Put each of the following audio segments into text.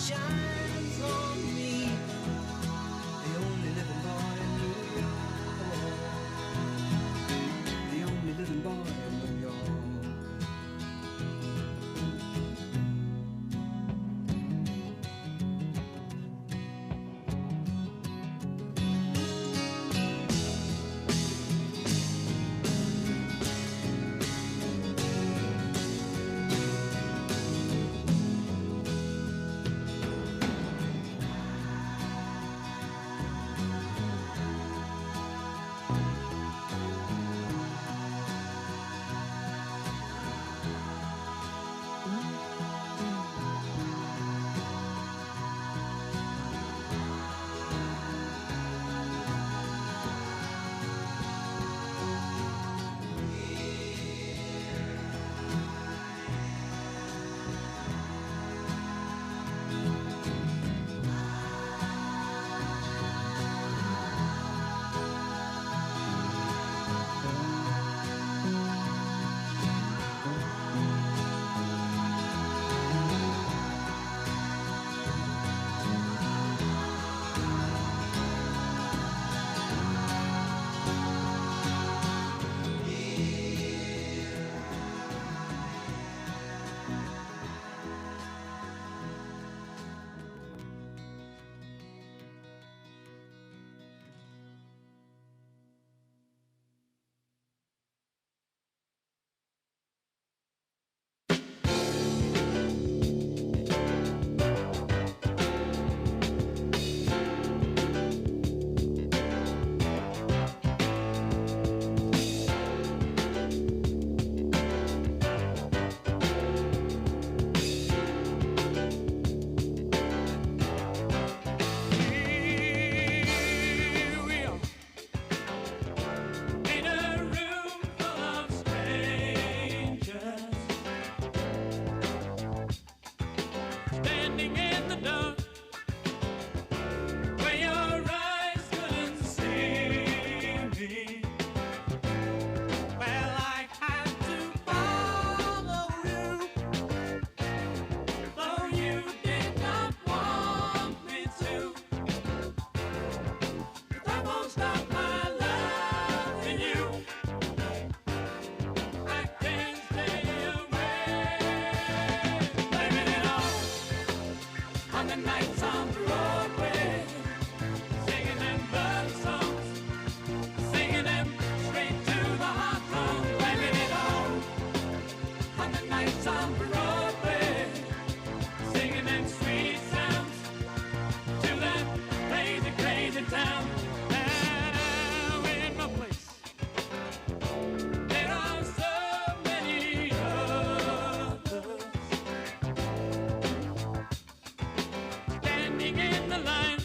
shines on me, the only living boy in New York, the only living boy in New York. In the line.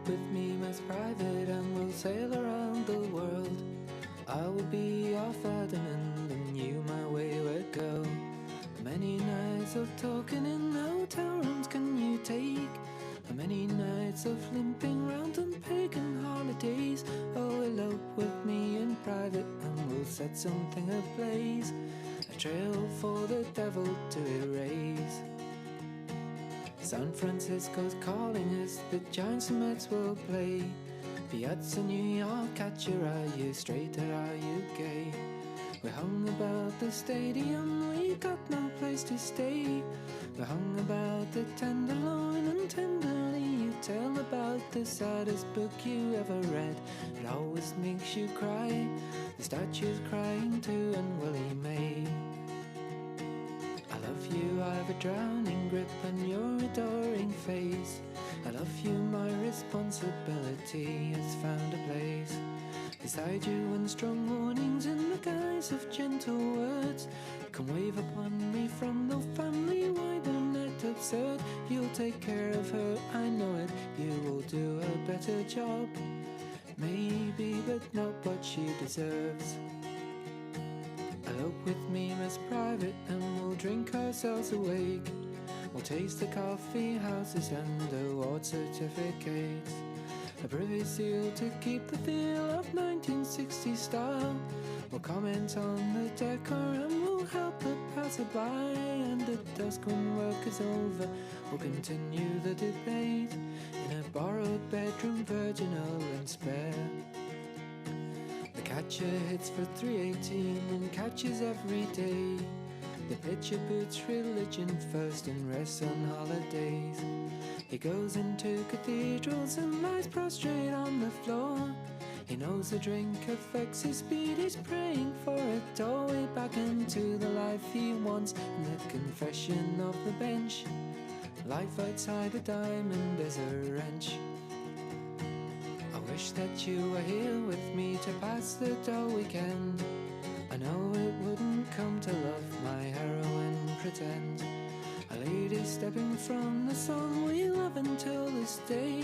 with me, Miss Private, and we'll sail around the world. I will be your Ferdinand and you my wayward girl. How many nights of talking in hotel rooms can you take? How many nights of limping round on pagan holidays? Oh, elope with me in private and we'll set something ablaze, a trail for the devil to erase. San Francisco's calling us, the Giants and Mets will play. Piazza New York, catch your eye, you straight or are you gay? We hung about the stadium, we got no place to stay. We hung about the Tenderloin and tenderly you tell about the saddest book you ever read. It always makes you cry, the statue's crying too and Willie May. I love you, I've a drowning grip on your adoring face. I love you, my responsibility has found a place beside you, and strong warnings in the guise of gentle words can wave upon me from the family wide and net absurd. You'll take care of her, I know it, you will do a better job, maybe, but not what she deserves. Elope with me, Miss Private, and we'll drink ourselves awake. We'll taste the coffee houses and award certificates, a privy seal to keep the feel of 1960s style. We'll comment on the decor and we'll help the passerby, and at dusk when work is over we'll continue the debate in a borrowed bedroom, virginal and spare. The catcher hits for 318 and catches every day. The pitcher puts religion first and rests on holidays. He goes into cathedrals and lies prostrate on the floor. He knows a drink affects his speed, he's praying for a doorway back into the life he wants. In the confession of the bench, life outside a diamond is a wrench. I wish that you were here with me to pass the dull weekend. I know it wouldn't come to love my heroine pretend. A lady stepping from the song we love until this day.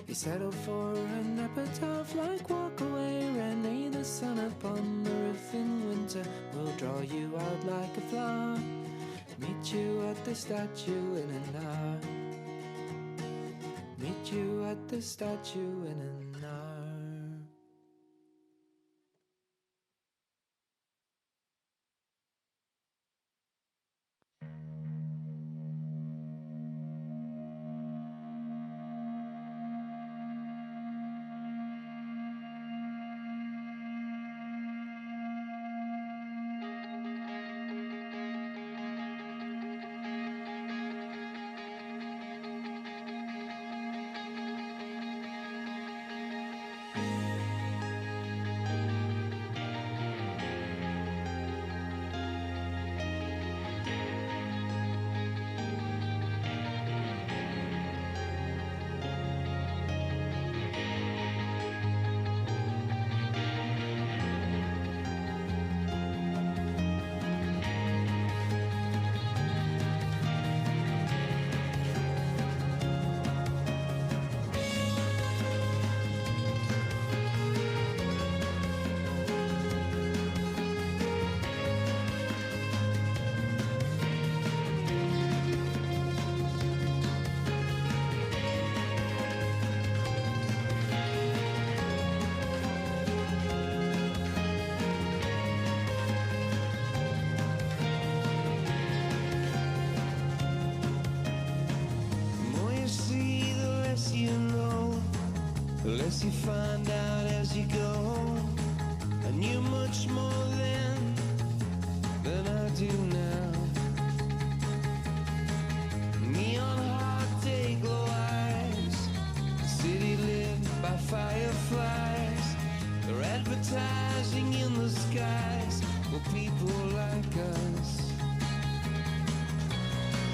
You settle for an epitaph like walk away, Renee. The sun upon the roof in winter will draw you out like a flower. Meet you at the statue in an hour. Meet you at the statue in an hour. The less you find out as you go. I knew much more then than I do now. Neon heart day glow eyes, the city lit by fireflies. They're advertising in the skies for people like us.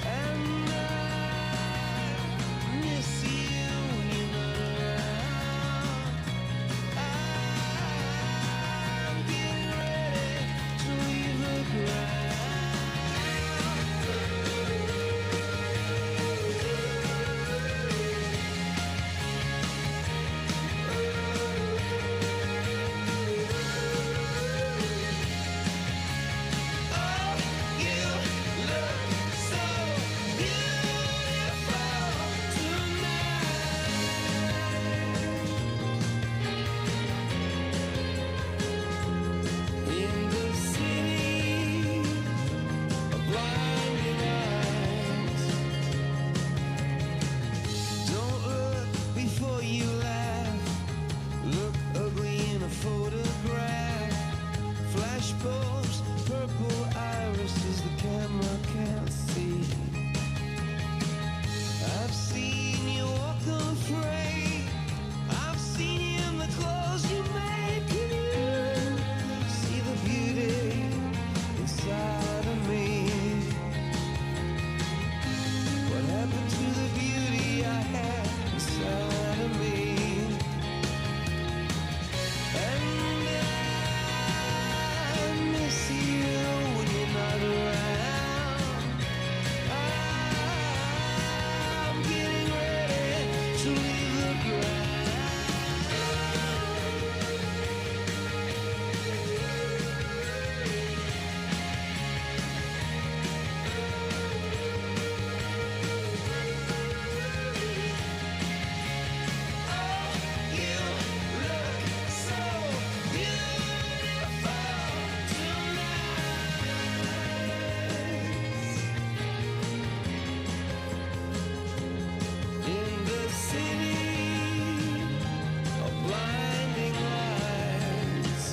And I miss you when you're not around. I'm getting ready to leave the ground. flash bulbs, purple irises the camera can't see. I've seen you walk unafraid. I've seen you in the clothes you make. Can you see the beauty inside of me? What happened to the beauty I had inside of me? And I miss you when you're not around. I'm getting ready to leave the ground. In the city of blinding lights,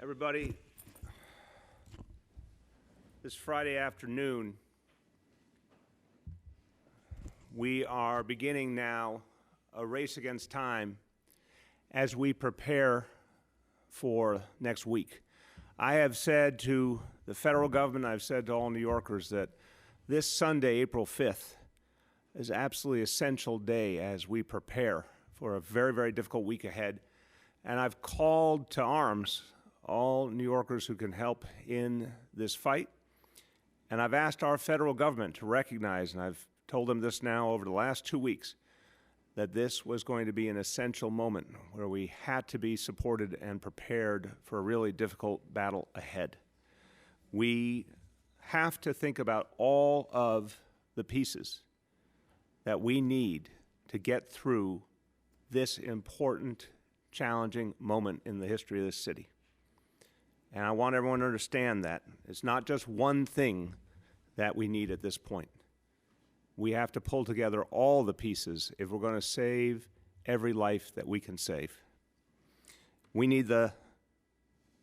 Everybody, this Friday afternoon, we are beginning now a race against time as we prepare for next week. I have said to the federal government, I've said to all New Yorkers that this Sunday, April 5th, is absolutely essential day as we prepare for a very, very difficult week ahead. And I've called to arms all New Yorkers who can help in this fight. And I've asked our federal government to recognize, and I've told them this now over the last 2 weeks, that this was going to be an essential moment where we had to be supported and prepared for a really difficult battle ahead. We have to think about all of the pieces that we need to get through this important, challenging moment in the history of this city. And I want everyone to understand that it's not just one thing that we need at this point. We have to pull together all the pieces if we're going to save every life that we can save. We need the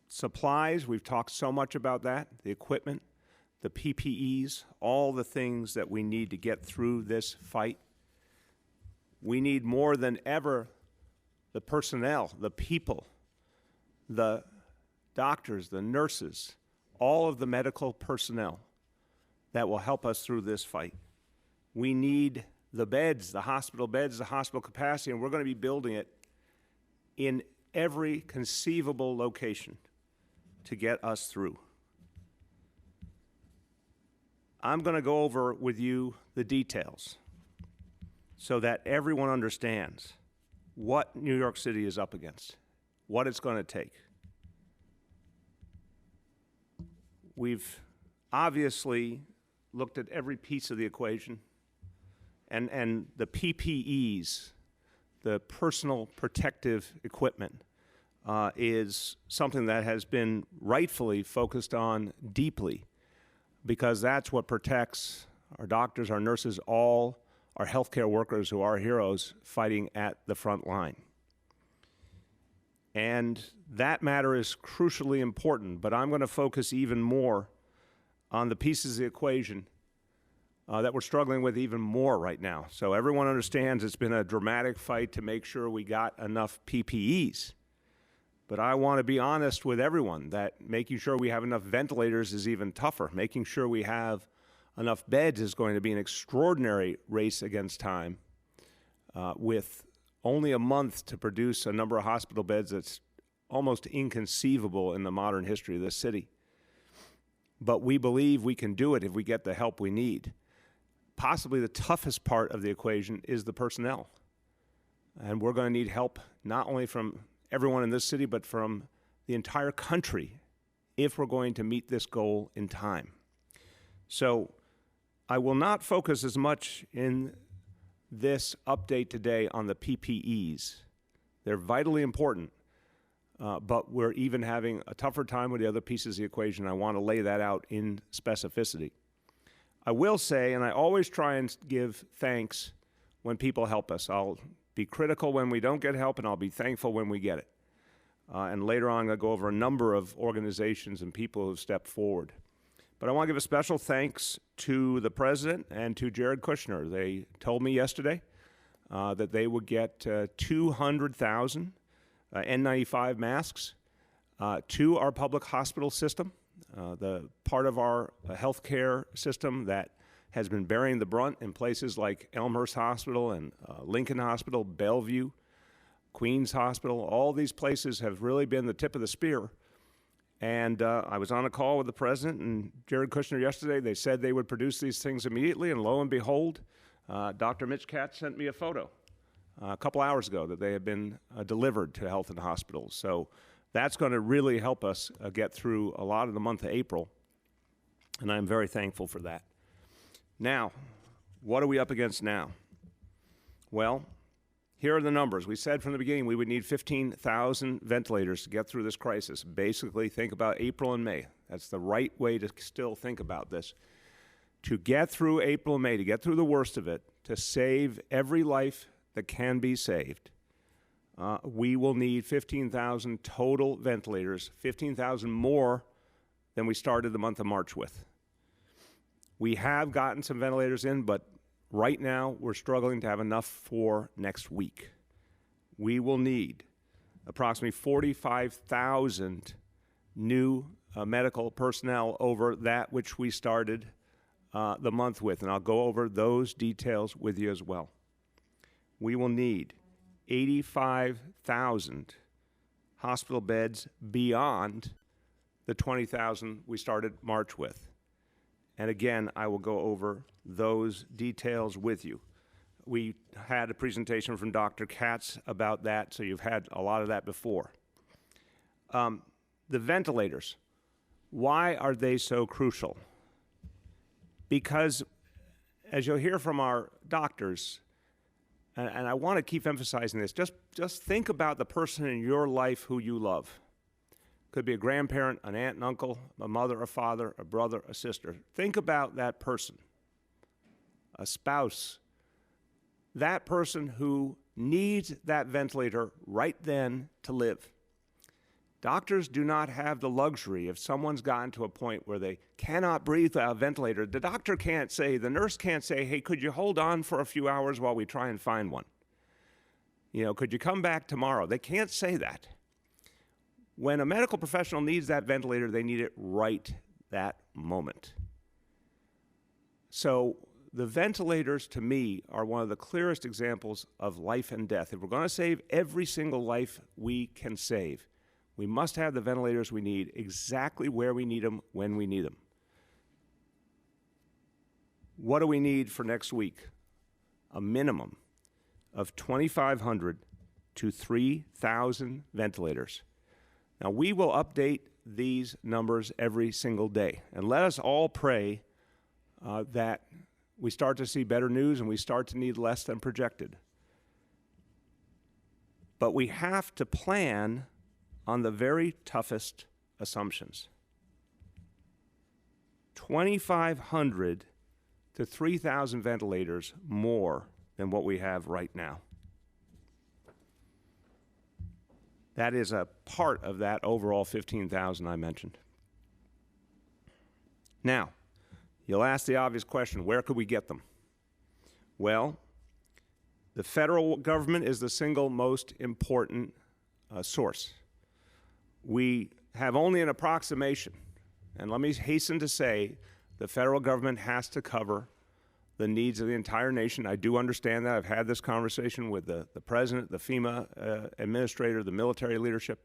supplies. We've talked so much about that, the equipment, the PPEs, all the things that we need to get through this fight. We need more than ever the personnel, the people, the doctors, the nurses, all of the medical personnel that will help us through this fight. We need the beds, the hospital capacity, and we're going to be building it in every conceivable location to get us through. I'm going to go over with you the details so that everyone understands what New York City is up against, what it's going to take. We've obviously looked at every piece of the equation, and the PPEs, the personal protective equipment, is something that has been rightfully focused on deeply, because that's what protects our doctors, our nurses, all our healthcare workers who are heroes fighting at the front line. And that matter is crucially important, but I'm going to focus even more on the pieces of the equation that we're struggling with even more right now. So everyone understands it's been a dramatic fight to make sure we got enough PPEs. But I want to be honest with everyone that making sure we have enough ventilators is even tougher. Making sure we have enough beds is going to be an extraordinary race against time, with only a month to produce a number of hospital beds that's almost inconceivable in the modern history of this city. But we believe we can do it if we get the help we need. Possibly the toughest part of the equation is the personnel. And we're going to need help not only from everyone in this city, but from the entire country if we're going to meet this goal in time. So I will not focus as much in this update today on the PPEs. They're vitally important, but we're even having a tougher time with the other pieces of the equation. I want to lay that out in specificity. I will say, and I always try and give thanks when people help us. I'll be critical when we don't get help, and I'll be thankful when we get it. And later on, I'm going to go over a number of organizations and people who have stepped forward. But I want to give a special thanks to the president and to Jared Kushner. They told me yesterday that they would get 200,000 N95 masks to our public hospital system, the part of our healthcare system that has been bearing the brunt in places like Elmhurst Hospital and Lincoln Hospital, Bellevue, Queens Hospital. All these places have really been the tip of the spear. And I was on a call with the president and Jared Kushner yesterday. They said they would produce these things immediately, and lo and behold, Dr. Mitch Katz sent me a photo a couple hours ago that they had been delivered to health and hospitals. So that's going to really help us get through a lot of the month of April, and I'm very thankful for that. Now, what are we up against now? Well, here are the numbers. We said from the beginning we would need 15,000 ventilators to get through this crisis. Basically, think about April and May. That's the right way to still think about this. To get through April and May, to get through the worst of it, to save every life that can be saved, we will need 15,000 total ventilators, 15,000 more than we started the month of March with. We have gotten some ventilators in, but right now we're struggling to have enough for next week. We will need approximately 45,000 new medical personnel over that which we started the month with, and I'll go over those details with you as well. We will need 85,000 hospital beds beyond the 20,000 we started March with. And again, I will go over those details with you. We had a presentation from Dr. Katz about that, so you've had a lot of that before. The ventilators, why are they so crucial? Because, as you'll hear from our doctors, and I want to keep emphasizing this, just think about the person in your life who you love. Could be a grandparent, an aunt and uncle, a mother, a father, a brother, a sister. Think about that person, a spouse, that person who needs that ventilator right then to live. Doctors do not have the luxury if someone's gotten to a point where they cannot breathe without a ventilator. The doctor can't say, the nurse can't say, hey, could you hold on for a few hours while we try and find one? You know, could you come back tomorrow? They can't say that. When a medical professional needs that ventilator, they need it right that moment. So the ventilators, to me, are one of the clearest examples of life and death. If we're going to save every single life we can save, we must have the ventilators we need exactly where we need them, when we need them. What do we need for next week? A minimum of 2,500 to 3,000 ventilators. Now, we will update these numbers every single day. And let us all pray that we start to see better news and we start to need less than projected. But we have to plan on the very toughest assumptions. 2,500 to 3,000 ventilators more than what we have right now. That is a part of that overall 15,000 I mentioned. Now, you'll ask the obvious question, where could we get them? Well, the federal government is the single most important source. We have only an approximation, and let me hasten to say the federal government has to cover the needs of the entire nation. I do understand that. I've had this conversation with the president, the FEMA administrator, the military leadership.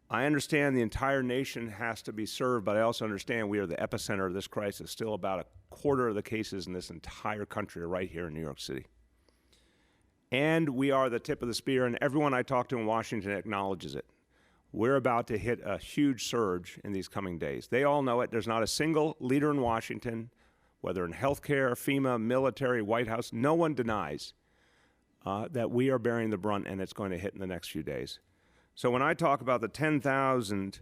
I understand the entire nation has to be served, but I also understand we are the epicenter of this crisis. Still about a quarter of the cases in this entire country are right here in New York City. And we are the tip of the spear, and everyone I talk to in Washington acknowledges it. We're about to hit a huge surge in these coming days. They all know it. There's not a single leader in Washington, whether in healthcare, FEMA, military, White House, no one denies that we are bearing the brunt and it's going to hit in the next few days. So when I talk about the 10,000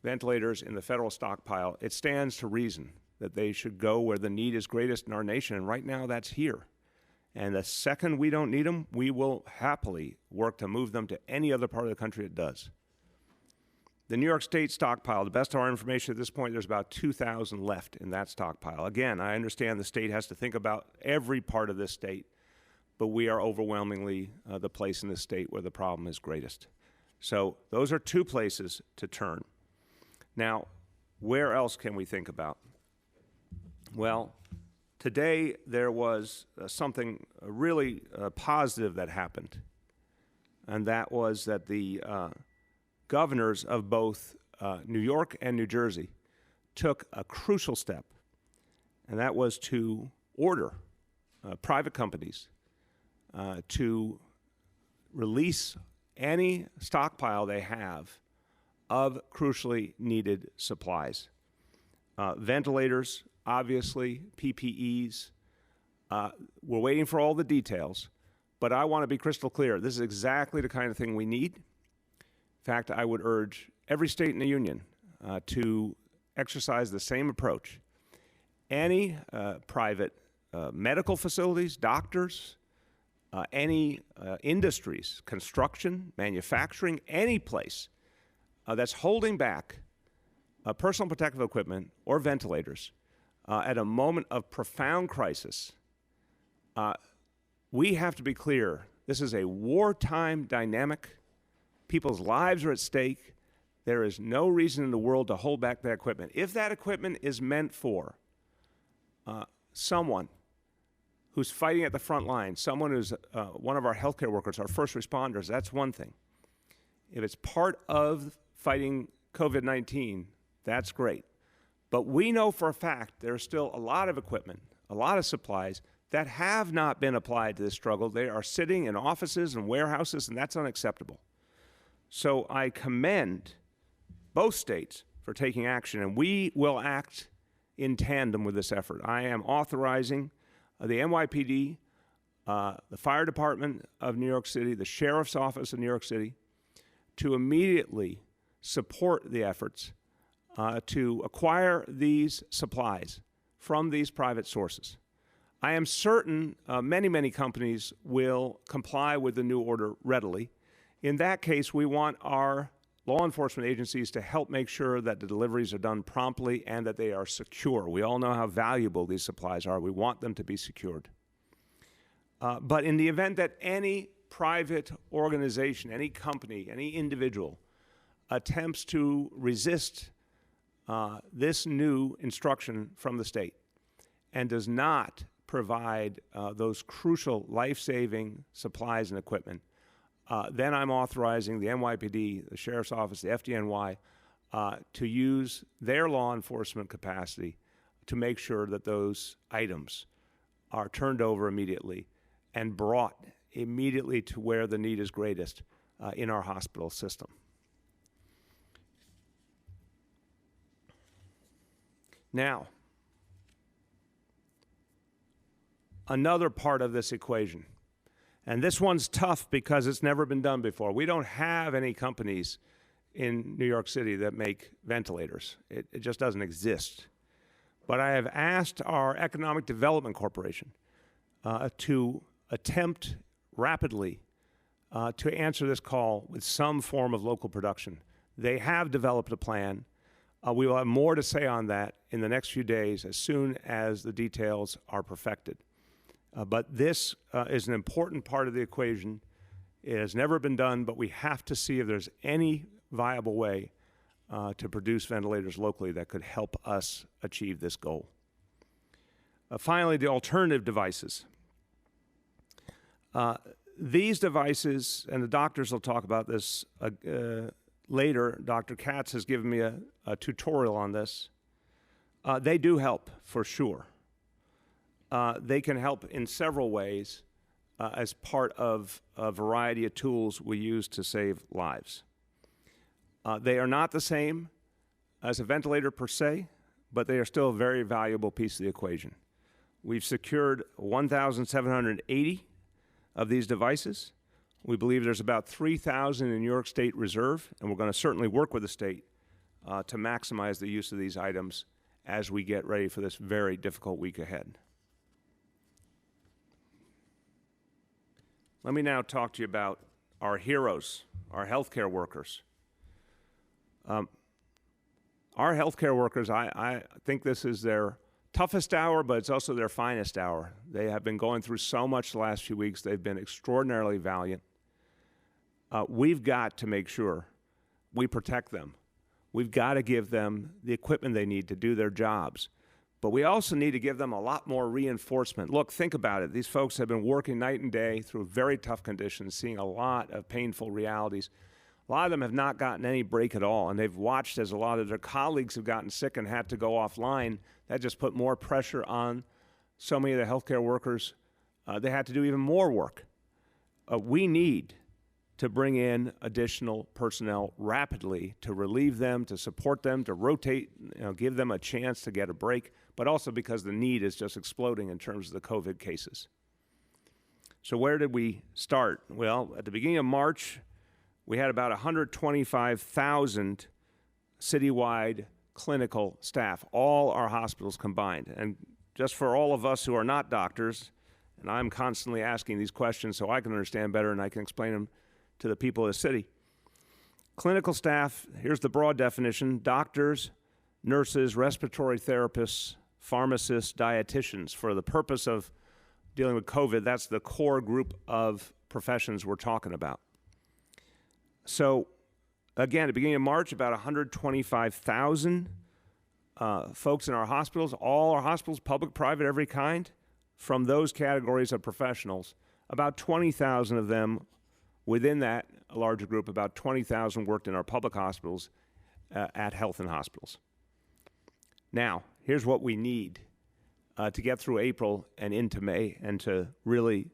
ventilators in the federal stockpile, it stands to reason that they should go where the need is greatest in our nation, and right now that's here. And the second we don't need them, we will happily work to move them to any other part of the country that does. The New York State stockpile, the best of our information at this point, there's about 2,000 left in that stockpile. Again, I understand the state has to think about every part of this state, but we are overwhelmingly the place in this state where the problem is greatest. So those are two places to turn. Now, where else can we think about? Well, today there was something really positive that happened, and that was that the governors of both New York and New Jersey took a crucial step, and that was to order private companies to release any stockpile they have of crucially needed supplies. Ventilators, obviously, PPEs. We're waiting for all the details, but I want to be crystal clear. This is exactly the kind of thing we need. In fact, I would urge every state in the union to exercise the same approach. Any private medical facilities, doctors, any industries, construction, manufacturing, any place that's holding back personal protective equipment or ventilators at a moment of profound crisis, we have to be clear. This is a wartime dynamic. People's lives are at stake. There is no reason in the world to hold back that equipment. If that equipment is meant for someone who's fighting at the front line, someone who's one of our healthcare workers, our first responders, that's one thing. If it's part of fighting COVID-19, that's great. But we know for a fact there's still a lot of equipment, a lot of supplies that have not been applied to this struggle. They are sitting in offices and warehouses, and that's unacceptable. So I commend both states for taking action, and we will act in tandem with this effort. I am authorizing the NYPD, the Fire Department of New York City, the Sheriff's Office of New York City, to immediately support the efforts to acquire these supplies from these private sources. I am certain many, many companies will comply with the new order readily. In that case, we want our law enforcement agencies to help make sure that the deliveries are done promptly and that they are secure. We all know how valuable these supplies are. We want them to be secured. But in the event that any private organization, any company, any individual attempts to resist this new instruction from the state and does not provide those crucial life-saving supplies and equipment, then I'm authorizing the NYPD, the Sheriff's Office, the FDNY, to use their law enforcement capacity to make sure that those items are turned over immediately and brought immediately to where the need is greatest in our hospital system. Now, another part of this equation, And this one's tough because it's never been done before. We don't have any companies in New York City that make ventilators. It just doesn't exist. But I have asked our Economic Development Corporation to attempt rapidly to answer this call with some form of local production. They have developed a plan. We will have more to say on that in the next few days as soon as the details are perfected. But this is an important part of the equation. It has never been done, but we have to see if there's any viable way to produce ventilators locally that could help us achieve this goal. Finally, the alternative devices. These devices, and the doctors will talk about this later. Dr. Katz has given me a tutorial on this. They do help, for sure. They can help in several ways as part of a variety of tools we use to save lives. They are not the same as a ventilator per se, but they are still a very valuable piece of the equation. We've secured 1,780 of these devices. We believe there's about 3,000 in New York State Reserve, and we're going to certainly work with the state to maximize the use of these items as we get ready for this very difficult week ahead. Let me now talk to you about our heroes, our healthcare workers. Our healthcare workers, I think this is their toughest hour, but it's also their finest hour. They have been going through so much the last few weeks. They've been extraordinarily valiant. We've got to make sure we protect them. We've got to give them the equipment they need to do their jobs. But we also need to give them a lot more reinforcement. Look, think about it. These folks have been working night and day through very tough conditions, seeing a lot of painful realities. A lot of them have not gotten any break at all, and they've watched as a lot of their colleagues have gotten sick and had to go offline. That just put more pressure on so many of the healthcare workers. They had to do even more work. We need to bring in additional personnel rapidly to relieve them, to support them, to rotate, give them a chance to get a break, but also because the need is just exploding in terms of the COVID cases. So where did we start? Well, at the beginning of March, we had about 125,000 citywide clinical staff, all our hospitals combined. And just for all of us who are not doctors, and I'm constantly asking these questions so I can understand better and I can explain them to the people of the city. Clinical staff, here's the broad definition: doctors, nurses, respiratory therapists, pharmacists, dietitians. For the purpose of dealing with COVID, that's the core group of professions we're talking about. So, again, at the beginning of March, about 125,000 folks in our hospitals, all our hospitals, public, private, every kind, from those categories of professionals. About 20,000 of them within that larger group, about 20,000 worked in our public hospitals at health and hospitals. Now, here's what we need to get through April and into May and to really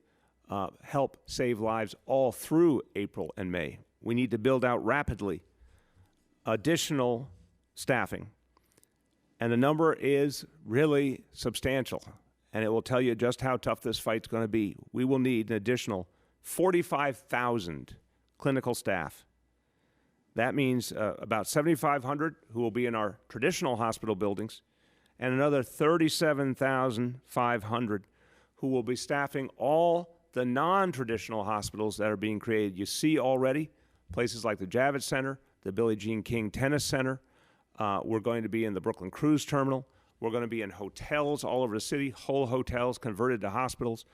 help save lives all through April and May. We need to build out rapidly additional staffing. And the number is really substantial. And it will tell you just how tough this fight's going to be. We will need an additional 45,000 clinical staff. That means about 7,500 who will be in our traditional hospital buildings and another 37,500 who will be staffing all the non-traditional hospitals that are being created. You see already places like the Javits Center, the Billie Jean King Tennis Center. We're going to be in the Brooklyn Cruise Terminal. We're going to be in hotels all over the city, whole hotels converted to hospitals.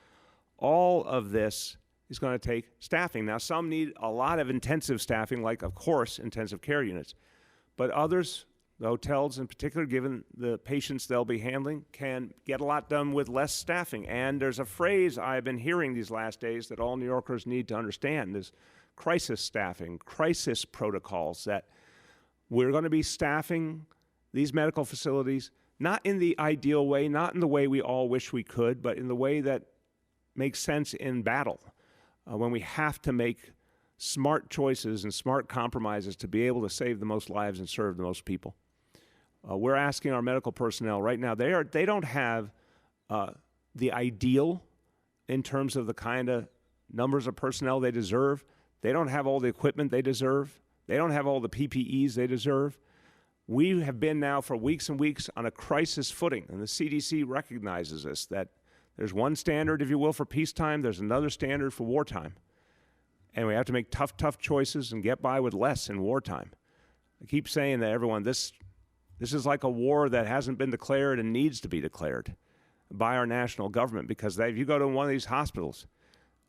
All of this is going to take staffing. Now, some need a lot of intensive staffing, like, of course, intensive care units. But others, the hotels in particular, given the patients they'll be handling, can get a lot done with less staffing. And there's a phrase I've been hearing these last days that all New Yorkers need to understand is crisis staffing, crisis protocols, that we're going to be staffing these medical facilities not in the ideal way, not in the way we all wish we could, but in the way that makes sense in battle, when we have to make smart choices and smart compromises to be able to save the most lives and serve the most people. We're asking our medical personnel right now, they don't have the ideal in terms of the kind of numbers of personnel they deserve. They don't have all the equipment they deserve. They don't have all the PPEs they deserve. We have been now for weeks and weeks on a crisis footing, and the CDC recognizes this, that there's one standard, if you will, for peacetime. There's another standard for wartime. And we have to make tough choices and get by with less in wartime. I keep saying to everyone, this is like a war that hasn't been declared and needs to be declared by our national government, because if you go to one of these hospitals,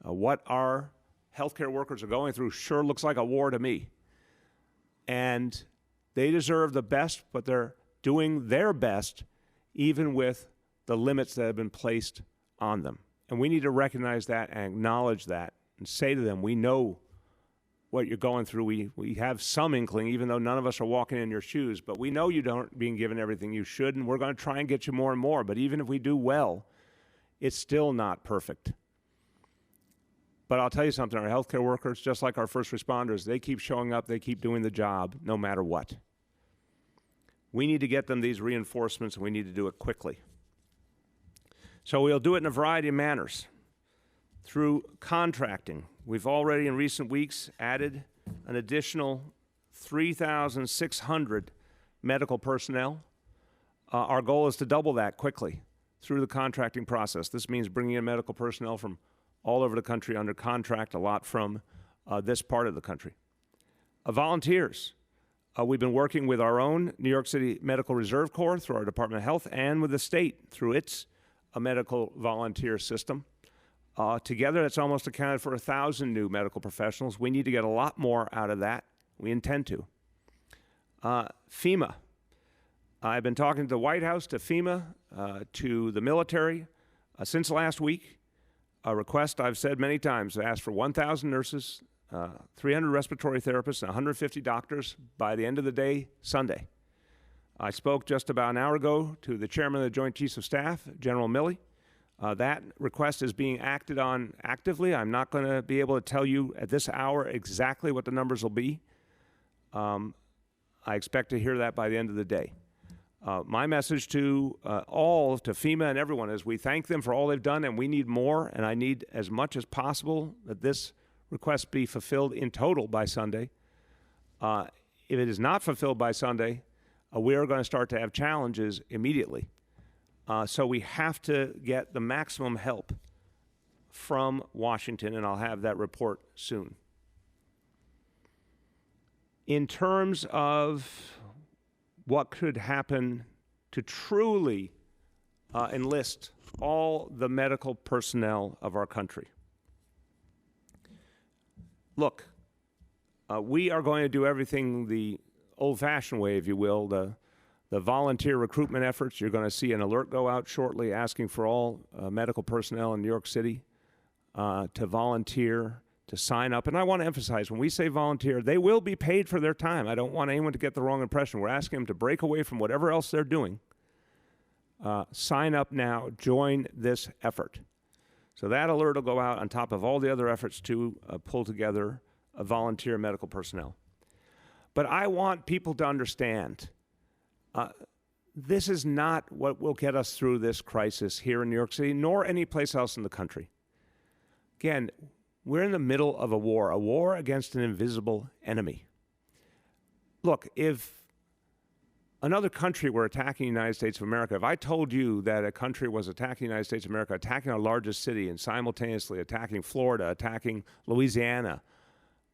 what our healthcare workers are going through sure looks like a war to me. And they deserve the best, but they're doing their best even with the limits that have been placed on them. And we need to recognize that and acknowledge that and say to them, we know what you're going through. We have some inkling, even though none of us are walking in your shoes, but we know you don't being given everything you should, and we're going to try and get you more and more. But even if we do well, it's still not perfect. But I'll tell you something, our healthcare workers, just like our first responders, they keep showing up, they keep doing the job no matter what. We need to get them these reinforcements, and we need to do it quickly. So we'll do it in a variety of manners. Through contracting, we've already in recent weeks added an additional 3,600 medical personnel. Our goal is to double that quickly through the contracting process. This means bringing in medical personnel from all over the country under contract, a lot from this part of the country. Volunteers. We've been working with our own New York City Medical Reserve Corps through our Department of Health and with the state through its medical volunteer system. Together, that's almost accounted for 1,000 new medical professionals. We need to get a lot more out of that. We intend to. FEMA. I've been talking to the White House, to FEMA, to the military since last week. A request I've said many times, asked for 1,000 nurses, 300 respiratory therapists, and 150 doctors by the end of the day, Sunday. I spoke just about an hour ago to the chairman of the Joint Chiefs of Staff, General Milley. That request is being acted on actively. I'm not going to be able to tell you at this hour exactly what the numbers will be. I expect to hear that by the end of the day. My message to all, to FEMA and everyone, is we thank them for all they've done, and we need more, and I need as much as possible that this request be fulfilled in total by Sunday. If it is not fulfilled by Sunday, we are going to start to have challenges immediately. So we have to get the maximum help from Washington, and I'll have that report soon. In terms of what could happen to truly enlist all the medical personnel of our country. Look, we are going to do everything the old-fashioned way, if you will, the volunteer recruitment efforts. You're going to see an alert go out shortly asking for all medical personnel in New York City to volunteer, to sign up. And I want to emphasize, when we say volunteer, they will be paid for their time. I don't want anyone to get the wrong impression. We're asking them to break away from whatever else they're doing. Sign up now. Join this effort. So that alert will go out on top of all the other efforts to pull together volunteer medical personnel. But I want people to understand this is not what will get us through this crisis here in New York City, nor any place else in the country. Again, we're in the middle of a war against an invisible enemy. Look, if another country were attacking the United States of America, if I told you that a country was attacking the United States of America, attacking our largest city, and simultaneously attacking Florida, attacking Louisiana,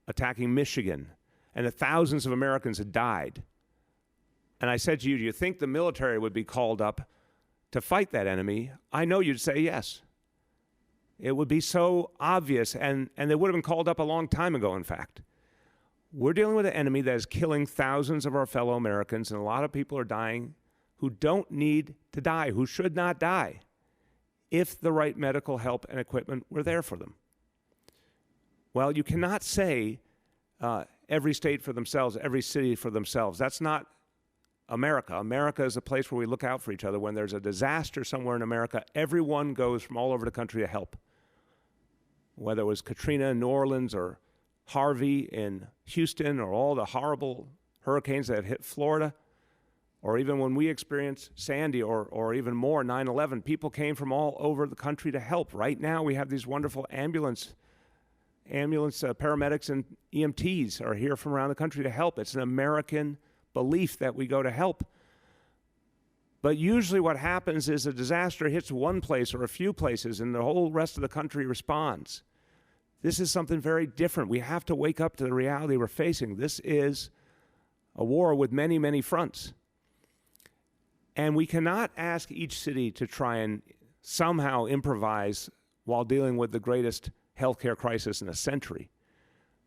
attacking Michigan, and that thousands of Americans had died, and I said to you, do you think the military would be called up to fight that enemy? I know you'd say yes. It would be so obvious, and they would have been called up a long time ago, in fact. We're dealing with an enemy that is killing thousands of our fellow Americans, and a lot of people are dying who don't need to die, who should not die, if the right medical help and equipment were there for them. Well, you cannot say every state for themselves, every city for themselves. That's not America. America is a place where we look out for each other. When there's a disaster somewhere in America, everyone goes from all over the country to help. Whether it was Katrina in New Orleans or Harvey in Houston or all the horrible hurricanes that have hit Florida, or even when we experienced Sandy or even more, 9/11, people came from all over the country to help. Right now we have these wonderful ambulance ambulance paramedics and EMTs are here from around the country to help. It's an American belief that we go to help. But usually what happens is a disaster hits one place or a few places and the whole rest of the country responds. This is something very different. We have to wake up to the reality we're facing. This is a war with many, many fronts. And we cannot ask each city to try and somehow improvise while dealing with the greatest healthcare crisis in a century.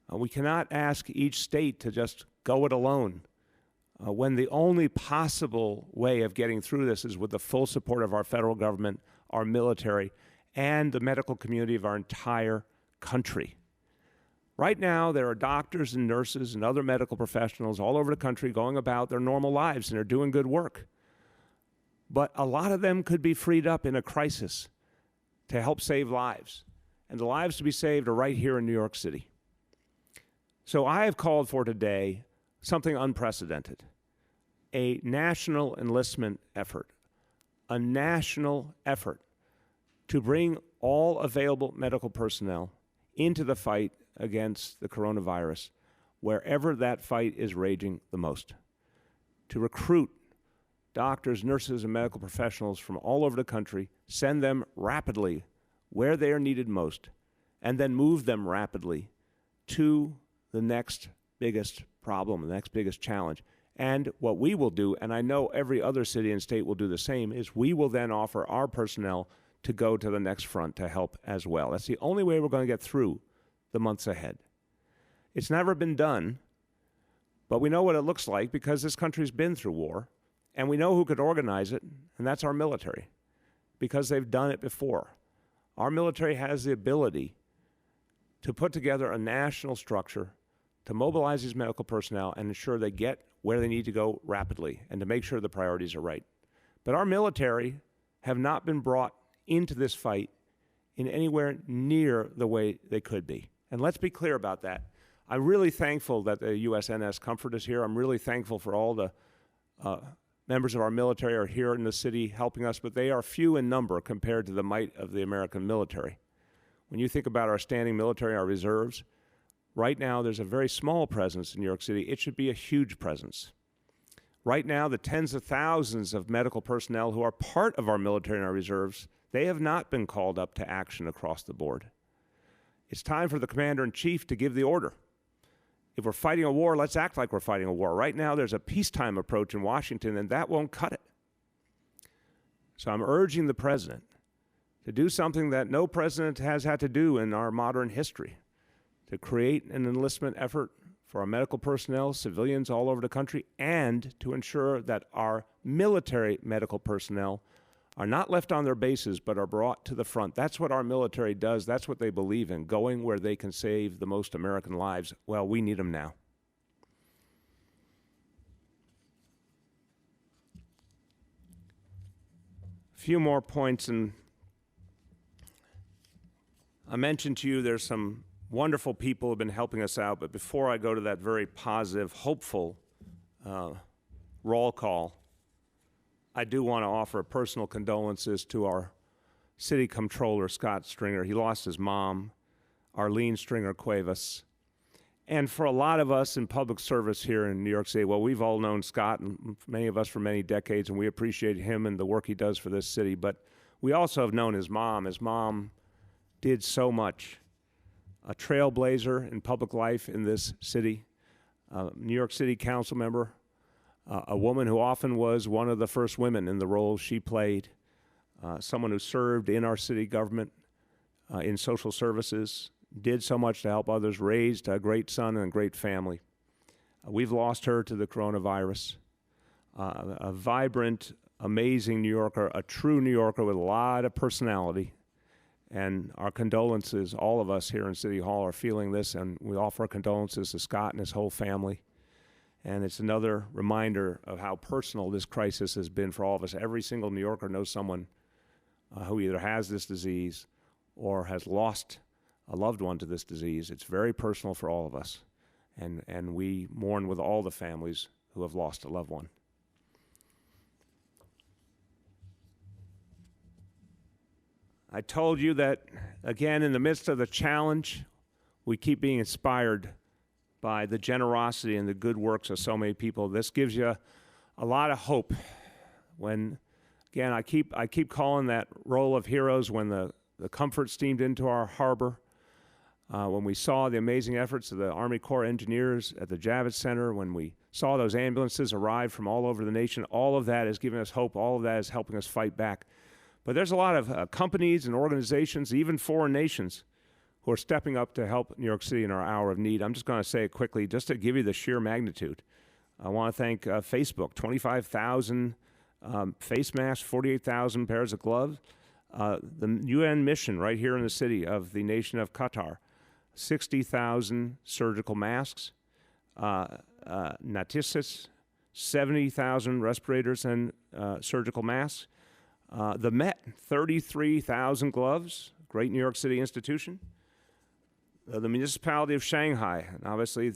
We cannot ask each state to just go it alone when the only possible way of getting through this is with the full support of our federal government, our military, and the medical community of our entire country. Right now, there are doctors and nurses and other medical professionals all over the country going about their normal lives, and they're doing good work. But a lot of them could be freed up in a crisis to help save lives. And the lives to be saved are right here in New York City. So I have called for today something unprecedented, a national enlistment effort, a national effort to bring all available medical personnel into the fight against the coronavirus, wherever that fight is raging the most, to recruit doctors, nurses, and medical professionals from all over the country, send them rapidly where they are needed most, and then move them rapidly to the next biggest problem, the next biggest challenge. And what we will do, and I know every other city and state will do the same, is we will then offer our personnel to go to the next front to help as well. That's the only way we're going to get through the months ahead. It's never been done, but we know what it looks like because this country's been through war, and we know who could organize it, and that's our military, because they've done it before. Our military has the ability to put together a national structure to mobilize these medical personnel and ensure they get where they need to go rapidly and to make sure the priorities are right. But our military have not been brought into this fight in anywhere near the way they could be. And let's be clear about that. I'm really thankful that the USNS Comfort is here. I'm really thankful for all the members of our military are here in the city helping us, but they are few in number compared to the might of the American military. When you think about our standing military, our reserves, right now there's a very small presence in New York City. It should be a huge presence. Right now, the tens of thousands of medical personnel who are part of our military and our reserves, they have not been called up to action across the board. It's time for the commander-in-chief to give the order. If we're fighting a war, let's act like we're fighting a war. Right now, there's a peacetime approach in Washington, and that won't cut it. So I'm urging the president to do something that no president has had to do in our modern history, to create an enlistment effort for our medical personnel, civilians all over the country, and to ensure that our military medical personnel are not left on their bases but are brought to the front. That's what our military does. That's what they believe in, going where they can save the most American lives. Well, we need them now. A few more points, and I mentioned to you there's some wonderful people who have been helping us out, but before I go to that very positive, hopeful roll call, I do want to offer personal condolences to our city comptroller, Scott Stringer. He lost his mom, Arlene Stringer Cuevas. And for a lot of us in public service here in New York City, well, we've all known Scott, and many of us for many decades, and we appreciate him and the work he does for this city. But we also have known his mom. His mom did so much. A trailblazer in public life in this city, New York City council member, a woman who often was one of the first women in the roles she played, someone who served in our city government, in social services, did so much to help others, raised a great son and a great family. We've lost her to the coronavirus. A vibrant, amazing New Yorker, a true New Yorker with a lot of personality. And our condolences, all of us here in City Hall are feeling this, and we offer our condolences to Scott and his whole family. And it's another reminder of how personal this crisis has been for all of us. Every single New Yorker knows someone who either has this disease or has lost a loved one to this disease. It's very personal for all of us. And we mourn with all the families who have lost a loved one. I told you that, again, in the midst of the challenge, we keep being inspired by the generosity and the good works of so many people. This gives you a lot of hope. When, again, I keep calling that roll of heroes when the Comfort steamed into our harbor, when we saw the amazing efforts of the Army Corps engineers at the Javits Center, when we saw those ambulances arrive from all over the nation. All of that is giving us hope. All of that is helping us fight back. But there's a lot of companies and organizations, even foreign nations, who are stepping up to help New York City in our hour of need. I'm just going to say it quickly, just to give you the sheer magnitude. I want to thank Facebook, 25,000 face masks, 48,000 pairs of gloves. The UN mission right here in the city of the nation of Qatar, 60,000 surgical masks. Natissus, 70,000 respirators and surgical masks. The Met, 33,000 gloves, great New York City institution. The municipality of Shanghai, and obviously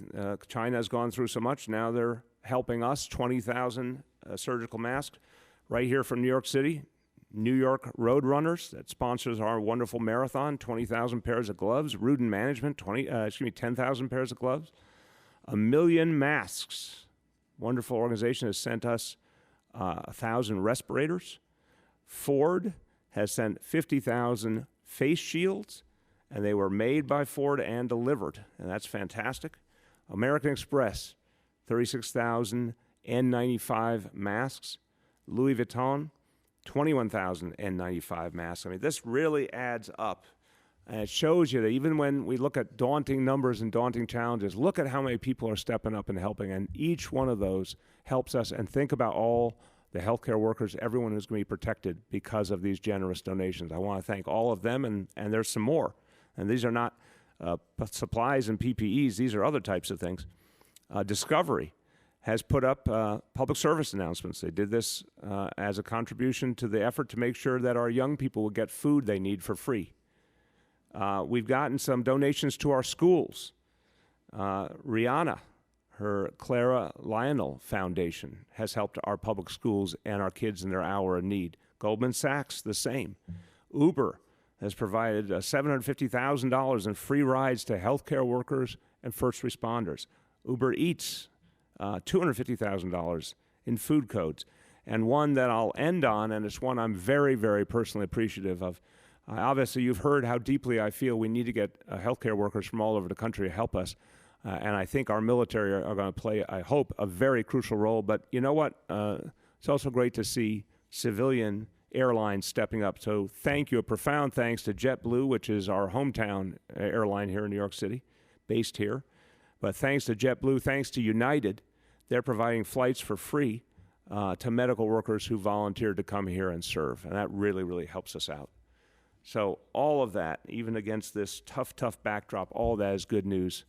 China has gone through so much, now they're helping us, 20,000 surgical masks right here from New York City. New York Road Runners, that sponsors our wonderful marathon, 20,000 pairs of gloves. Rudin Management, 10,000 pairs of gloves. 1 million masks. Wonderful organization has sent us 1,000 respirators. Ford has sent 50,000 face shields, and they were made by Ford and delivered, and that's fantastic. American Express, 36,000 N95 masks. Louis Vuitton, 21,000 N95 masks. I mean, this really adds up. And it shows you that even when we look at daunting numbers and daunting challenges, look at how many people are stepping up and helping. And each one of those helps us. And think about all the healthcare workers, everyone who's going to be protected because of these generous donations. I want to thank all of them, and there's some more. And these are not supplies and PPEs. These are other types of things. Discovery has put up public service announcements. They did this as a contribution to the effort to make sure that our young people will get food they need for free. We've gotten some donations to our schools. Rihanna, her Clara Lionel Foundation, has helped our public schools and our kids in their hour of need. Goldman Sachs, the same. Uber has provided $750,000 in free rides to healthcare workers and first responders. Uber Eats, $250,000 in food codes. And one that I'll end on, and it's one I'm very, very personally appreciative of. Obviously, you've heard how deeply I feel we need to get healthcare workers from all over the country to help us. And I think our military are going to play, I hope, a very crucial role. But you know what? It's also great to see civilian airlines stepping up. So thank you, a profound thanks to JetBlue, which is our hometown airline here in New York City, based here. But thanks to JetBlue, thanks to United, they're providing flights for free to medical workers who volunteered to come here and serve. And that really, really helps us out. So all of that, even against this tough, tough backdrop, all of that is good news.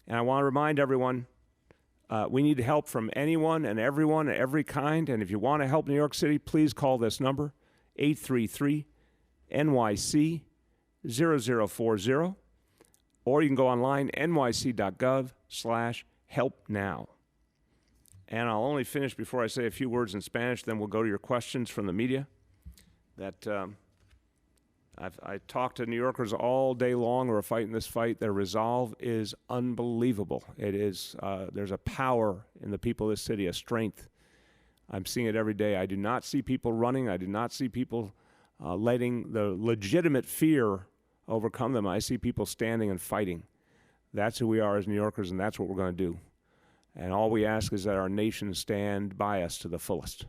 And I want to remind everyone, we need help from anyone and everyone, every kind. And if you want to help New York City, please call this number, 833-NYC-0040. Or you can go online, nyc.gov/helpnow. And I'll only finish before I say a few words in Spanish, then we'll go to your questions from the media. I talk to New Yorkers all day long who are fighting this fight. Their resolve is unbelievable. It is, there's a power in the people of this city, a strength. I'm seeing it every day. I do not see people running. I do not see people letting the legitimate fear overcome them. I see people standing and fighting. That's who we are as New Yorkers, and that's what we're going to do. And all we ask is that our nation stand by us to the fullest.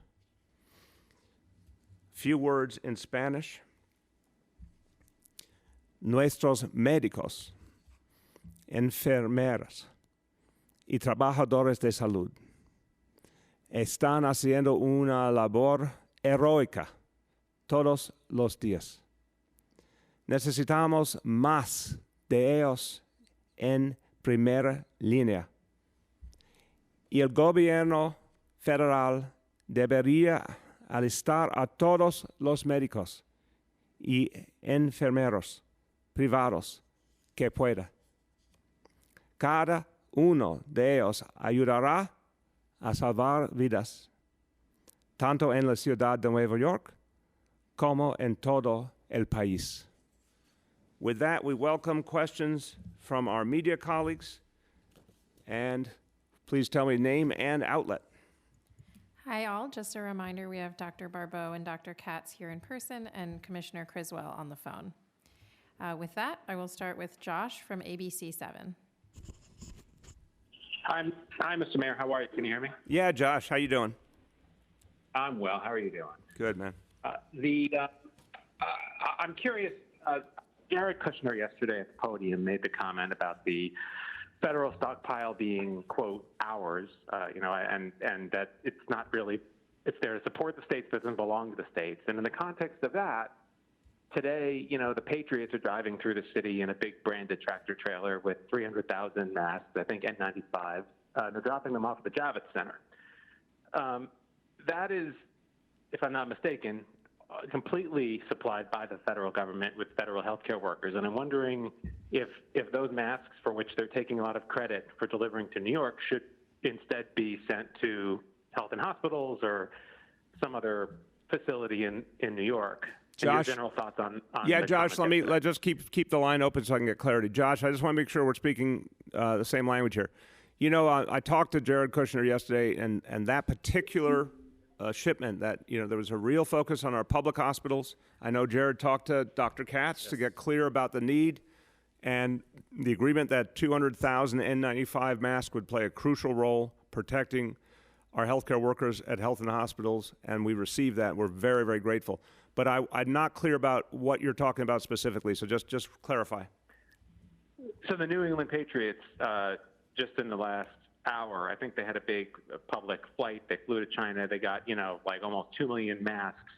Few words in Spanish. Nuestros médicos, enfermeras y trabajadores de salud están haciendo una labor heroica todos los días. Necesitamos más de ellos en primera línea. Y el gobierno federal debería alistar a todos los médicos y enfermeros privados que pueda. Cada uno de ellos ayudará a salvar vidas, tanto en la ciudad de Nueva York como en todo el país. With that, we welcome questions from our media colleagues. And please tell me name and outlet. Hi, all. Just a reminder, we have Dr. Barbeau and Dr. Katz here in person and Commissioner Criswell on the phone. With that, I will start with Josh from ABC 7. Hi, Mr. Mayor. How are you? Can you hear me? Yeah, Josh, how you doing? I'm well. How are you doing? Good, man. I'm curious. Jared Kushner yesterday at the podium made the comment about the federal stockpile being, quote, ours, and that it's not really, it's there to support the states, but doesn't belong to the states. And in the context of that, today, the Patriots are driving through the city in a big branded tractor trailer with 300,000 masks, I think N95. They're dropping them off at the Javits Center. That is, if I'm not mistaken, completely supplied by the federal government with federal healthcare workers. And I'm wondering if those masks, for which they're taking a lot of credit for delivering to New York, should instead be sent to health and hospitals or some other facility in New York. Josh, your general thoughts on yeah, Josh, let's just keep the line open so I can get clarity. Josh, I just want to make sure we're speaking the same language here. I talked to Jared Kushner yesterday, and that particular shipment, that there was a real focus on our public hospitals. I know Jared talked to Dr. Katz to get clear about the need and the agreement that 200,000 N95 masks would play a crucial role protecting our healthcare workers at health and hospitals, and we received that. We're very, very grateful. But I'm not clear about what you're talking about specifically, so just clarify. So the New England Patriots, just in the last hour, I think they had a big public flight. They flew to China. They got, like almost 2 million masks.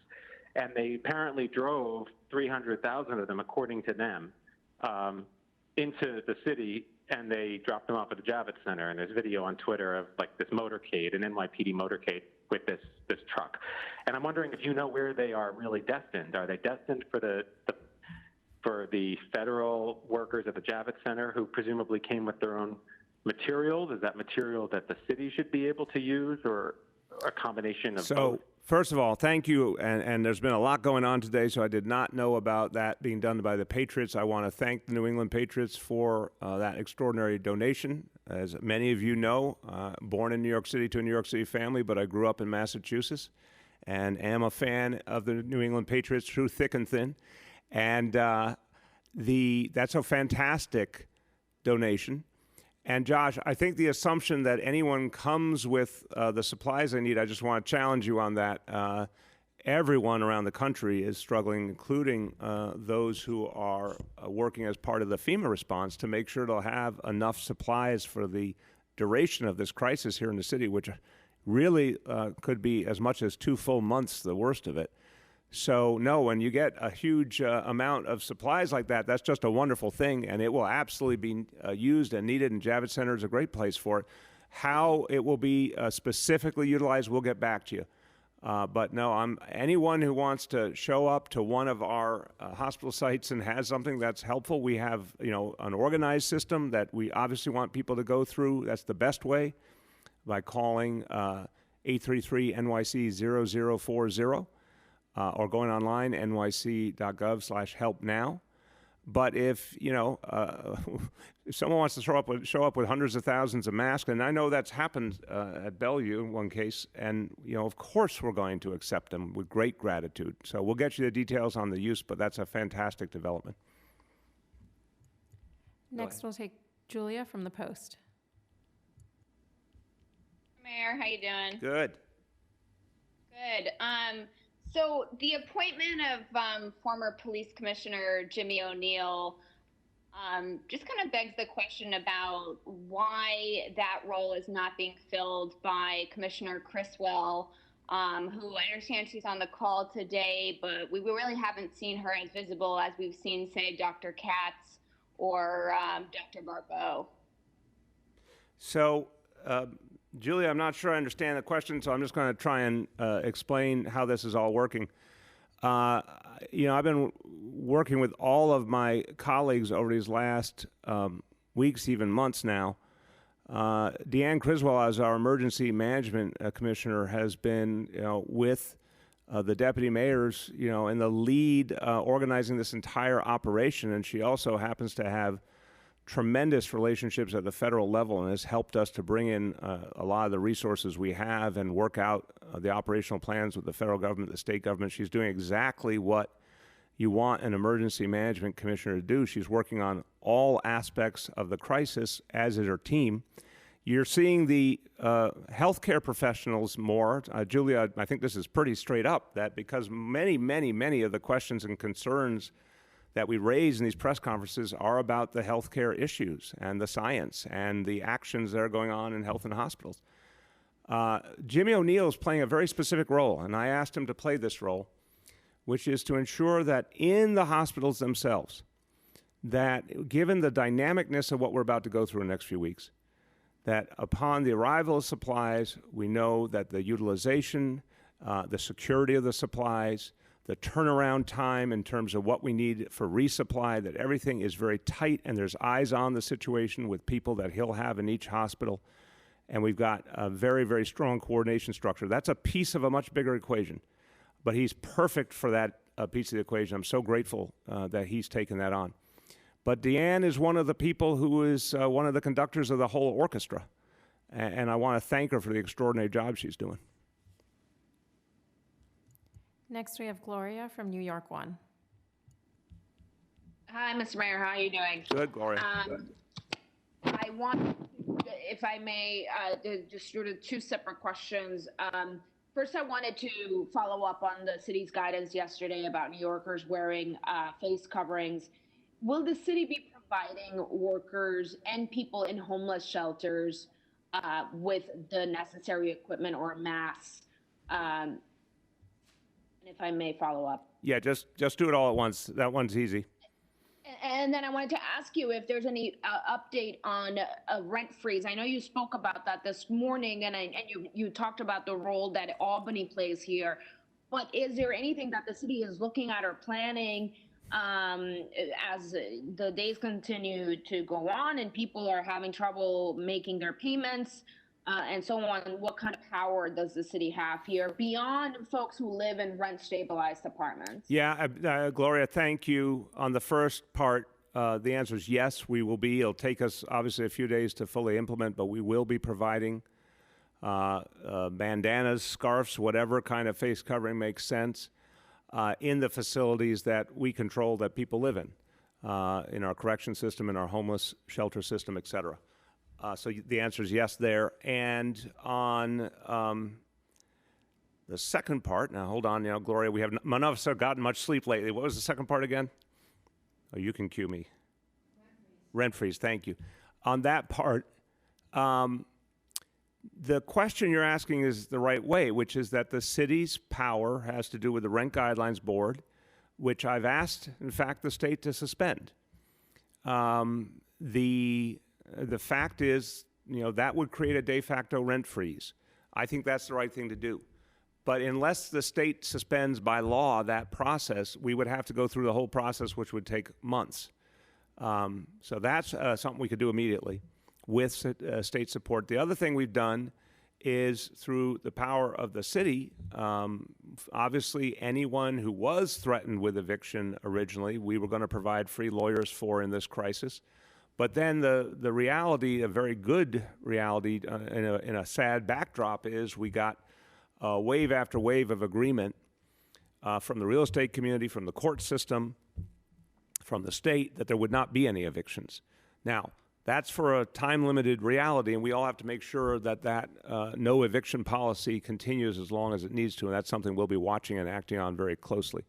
And they apparently drove 300,000 of them, according to them, into the city, and they dropped them off at the Javits Center. And there's video on Twitter of like this motorcade, an NYPD motorcade with this truck. And I'm wondering if you know where they are really destined. Are they destined for the federal workers at the Javits Center who presumably came with their own materials? Is that material that the city should be able to use, or a combination of both? First of all, thank you. And there's been a lot going on today, so I did not know about that being done by the Patriots. I want to thank the New England Patriots for that extraordinary donation. As many of you know, born in New York City to a New York City family, but I grew up in Massachusetts and am a fan of the New England Patriots through thick and thin. And that's a fantastic donation. And Josh, I think the assumption that anyone comes with the supplies they need, I just want to challenge you on that. Everyone around the country is struggling, including those who are working as part of the FEMA response, to make sure they'll have enough supplies for the duration of this crisis here in the city, which really could be as much as 2 full months, the worst of it. So, no, when you get a huge amount of supplies like that, that's just a wonderful thing, and it will absolutely be used and needed, and Javits Center is a great place for it. How it will be specifically utilized, we'll get back to you. But no, anyone who wants to show up to one of our hospital sites and has something that's helpful, we have an organized system that we obviously want people to go through. That's the best way, by calling 833-NYC-0040. Or going online, nyc.gov/help-now. But if if someone wants to show up with hundreds of thousands of masks, and I know that's happened at Bellevue in one case, and of course we're going to accept them with great gratitude. So we'll get you the details on the use, but that's a fantastic development. Next, we'll take Julia from the Post. Mayor, how you doing? Good. Good. So the appointment of former police commissioner Jimmy O'Neill just kind of begs the question about why that role is not being filled by Commissioner Criswell, who I understand she's on the call today, but we really haven't seen her as visible as we've seen, say, Dr. Katz or Dr. Barbeau. So, Julia, I'm not sure I understand the question, so I'm just going to try and explain how this is all working. I've been working with all of my colleagues over these last weeks, even months now. Deanne Criswell, as our emergency management commissioner, has been with the deputy mayor's, in the lead organizing this entire operation, and she also happens to have tremendous relationships at the federal level and has helped us to bring in a lot of the resources we have and work out the operational plans with the federal government, the state government. She's doing exactly what you want an emergency management commissioner to do. She's working on all aspects of the crisis, as is her team. You're seeing the healthcare professionals more. Julia, I think this is pretty straight up, that because many of the questions and concerns that we raise in these press conferences are about the healthcare issues and the science and the actions that are going on in health and hospitals. Jimmy O'Neill is playing a very specific role, and I asked him to play this role, which is to ensure that in the hospitals themselves, that given the dynamicness of what we're about to go through in the next few weeks, that upon the arrival of supplies, we know that the utilization, the security of the supplies, the turnaround time in terms of what we need for resupply, that everything is very tight and there's eyes on the situation with people that he'll have in each hospital. And we've got a very, very strong coordination structure. That's a piece of a much bigger equation, but he's perfect for that piece of the equation. I'm so grateful that he's taken that on. But Deanne is one of the people who is one of the conductors of the whole orchestra. And I want to thank her for the extraordinary job she's doing. Next, we have Gloria from New York 1. Hi, Mr. Mayor. How are you doing? Good, Gloria. I want, if I may, just sort of two separate questions. First, I wanted to follow up on the city's guidance yesterday about New Yorkers wearing face coverings. Will the city be providing workers and people in homeless shelters with the necessary equipment or masks? And if I may follow up. Yeah, just do it all at once. That one's easy. And then I wanted to ask you if there's any update on a rent freeze. I know you spoke about that this morning, and you talked about the role that Albany plays here. But is there anything that the city is looking at or planning as the days continue to go on and people are having trouble making their payments and so on? What kind of power does the city have here beyond folks who live in rent-stabilized apartments? Yeah, Gloria, thank you. On the first part, the answer is yes, we will be. It'll take us obviously a few days to fully implement, but we will be providing bandanas, scarves, whatever kind of face covering makes sense in the facilities that we control that people live in our correction system, in our homeless shelter system, et cetera. So the answer is yes there. And on the second part, now hold on, Gloria, we have none of us have gotten much sleep lately. What was the second part again? Oh, you can cue me. Rent freeze, thank you. On that part, the question you're asking is the right way, which is that the city's power has to do with the Rent Guidelines Board, which I've asked, in fact, the state to suspend. The fact is, that would create a de facto rent freeze. I think that's the right thing to do. But unless the state suspends by law that process, we would have to go through the whole process, which would take months. So that's something we could do immediately with state support. The other thing we've done is through the power of the city, obviously anyone who was threatened with eviction originally, we were going to provide free lawyers for in this crisis. But then the reality, a very good reality in a sad backdrop, is we got wave after wave of agreement from the real estate community, from the court system, from the state, that there would not be any evictions. Now, that's for a time-limited reality, and we all have to make sure that no eviction policy continues as long as it needs to, and that's something we'll be watching and acting on very closely.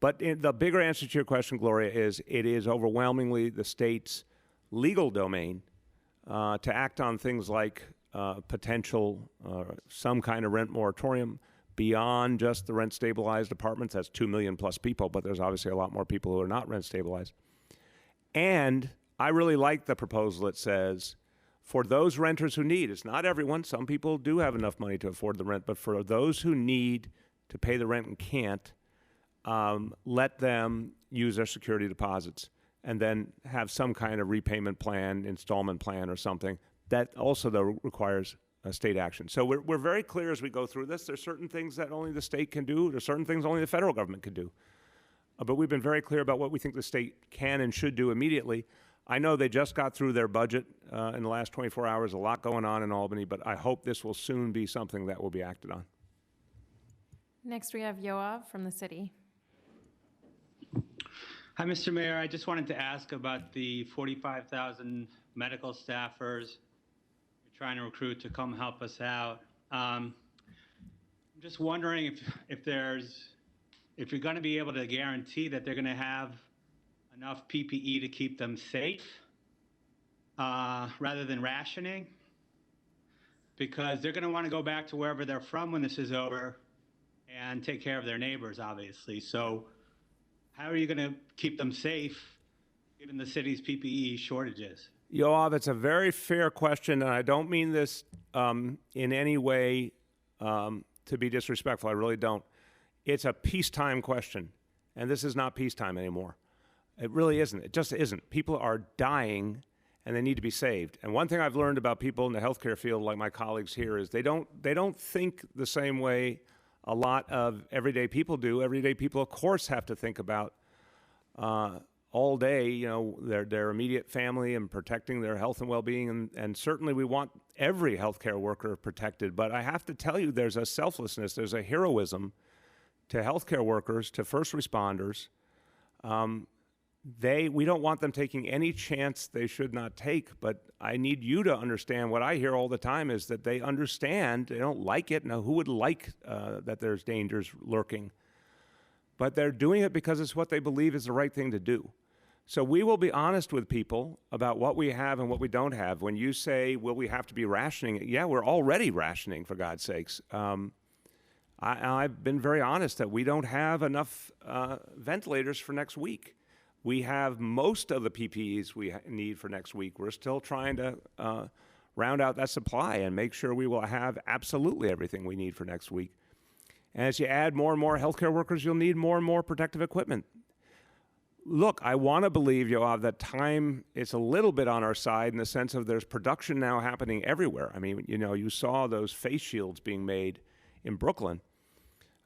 But the bigger answer to your question, Gloria, is it is overwhelmingly the state's legal domain to act on things like potential some kind of rent moratorium beyond just the rent-stabilized apartments. That's 2 million plus people, but there's obviously a lot more people who are not rent-stabilized. And I really like the proposal that says, for those renters who need, it's not everyone, some people do have enough money to afford the rent, but for those who need to pay the rent and can't, let them use their security deposits and then have some kind of repayment plan, installment plan or something. That also, though, requires state action. So we're very clear as we go through this. There's certain things that only the state can do. There's certain things only the federal government can do. But we've been very clear about what we think the state can and should do immediately. I know they just got through their budget in the last 24 hours, a lot going on in Albany, but I hope this will soon be something that will be acted on. Next, we have Yoav from the city. Hi, Mr. Mayor. I just wanted to ask about the 45,000 medical staffers we're trying to recruit to come help us out. I'm just wondering if you're going to be able to guarantee that they're going to have enough PPE to keep them safe rather than rationing, because they're going to want to go back to wherever they're from when this is over and take care of their neighbors, obviously. So how are you going to keep them safe given the city's PPE shortages? Yoav, it's a very fair question, and I don't mean this in any way to be disrespectful. I really don't. It's a peacetime question, and this is not peacetime anymore. It really isn't. It just isn't. People are dying, and they need to be saved. And one thing I've learned about people in the healthcare field, like my colleagues here, is they don't think the same way a lot of everyday people do. Everyday people, of course, have to think about all day, you know, their immediate family and protecting their health and well-being, and certainly we want every healthcare worker protected. But I have to tell you, there's a selflessness, there's a heroism to healthcare workers, to first responders. We don't want them taking any chance they should not take, but I need you to understand what I hear all the time is that they understand, they don't like it. Now, who would like that there's dangers lurking? But they're doing it because it's what they believe is the right thing to do. So we will be honest with people about what we have and what we don't have. When you say, will we have to be rationing? Yeah, we're already rationing, for God's sakes. I've been very honest that we don't have enough ventilators for next week. We have most of the PPEs we need for next week. We're still trying to round out that supply and make sure we will have absolutely everything we need for next week. And as you add more and more healthcare workers, you'll need more and more protective equipment. Look, I want to believe, Yoav, that time is a little bit on our side in the sense of there's production now happening everywhere. I mean, you know, you saw those face shields being made in Brooklyn.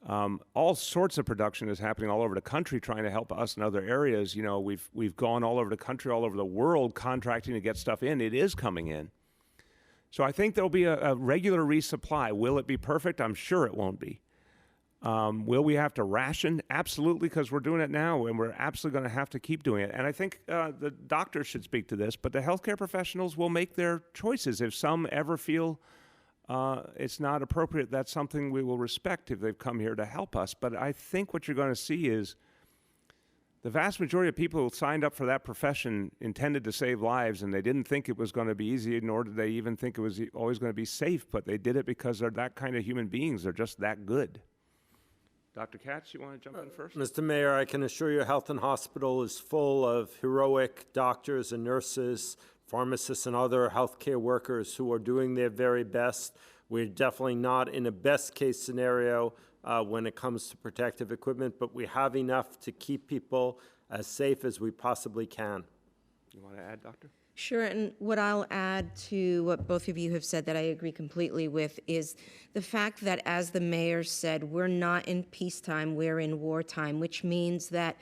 All sorts of production is happening all over the country trying to help us in other areas. You know, we've gone all over the country, all over the world, contracting to get stuff in. It is coming in. So I think there'll be a regular resupply. Will it be perfect? I'm sure it won't be. Will we have to ration? Absolutely, because we're doing it now, and we're absolutely going to have to keep doing it. And I think the doctors should speak to this, but the healthcare professionals will make their choices. If some ever feel it's not appropriate, that's something we will respect if they've come here to help us. But I think what you're going to see is the vast majority of people who signed up for that profession intended to save lives, and they didn't think it was going to be easy, nor did they even think it was always going to be safe, but they did it because they're that kind of human beings. They're just that good. Dr. Katz, you want to jump in first? Mr. Mayor, I can assure you Health and Hospital is full of heroic doctors and nurses, pharmacists and other healthcare workers who are doing their very best. We're definitely not in a best case scenario when it comes to protective equipment, but we have enough to keep people as safe as we possibly can. You want to add, Doctor? Sure, and what I'll add to what both of you have said that I agree completely with is the fact that, as the mayor said, we're not in peacetime, we're in wartime, which means that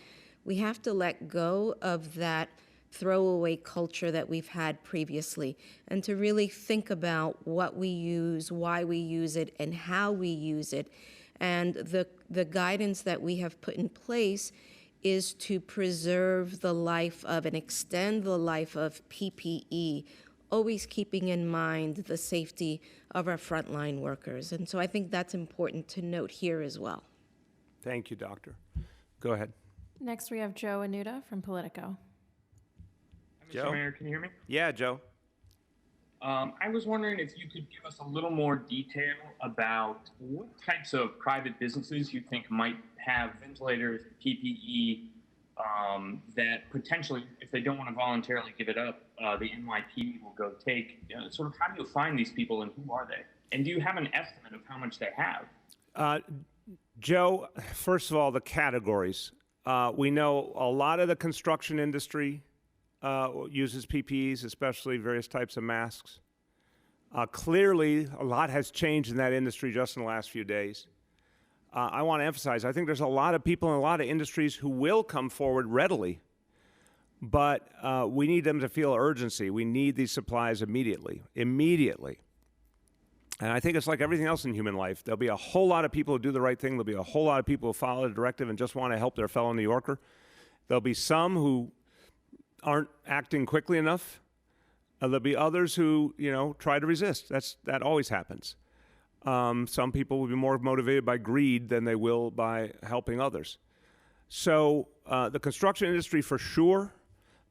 we have to let go of that throwaway culture that we've had previously and to really think about what we use, why we use it, and how we use it. And the guidance that we have put in place is to preserve the life of and extend the life of PPE, always keeping in mind the safety of our frontline workers. And so I think that's important to note here as well. Thank you, Doctor. Go ahead. Next, we have Joe Anuta from Politico. Joe? Mr. Mayor, can you hear me? Yeah, Joe. I was wondering if you could give us a little more detail about what types of private businesses you think might have ventilators, PPE, that potentially, if they don't want to voluntarily give it up, the NYC will go take. Sort of how do you find these people and who are they? And do you have an estimate of how much they have? Joe, first of all, the categories. We know a lot of the construction industry uses PPEs, especially various types of masks. Clearly, a lot has changed in that industry just in the last few days. I want to emphasize, I think there's a lot of people in a lot of industries who will come forward readily, but we need them to feel urgency. We need these supplies immediately. And I think it's like everything else in human life. There'll be a whole lot of people who do the right thing. There'll be a whole lot of people who follow the directive and just want to help their fellow New Yorker. There'll be some who aren't acting quickly enough. There'll be others who, try to resist. That always happens. Some people will be more motivated by greed than they will by helping others. So the construction industry, for sure,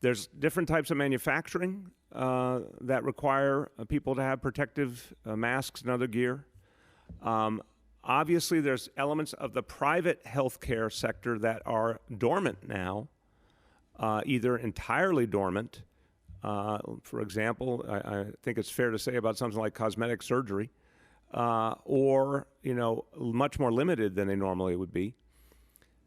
there's different types of manufacturing that require people to have protective masks and other gear. Obviously, there's elements of the private healthcare sector that are dormant now, either entirely dormant. For example, I think it's fair to say about something like cosmetic surgery, or much more limited than they normally would be.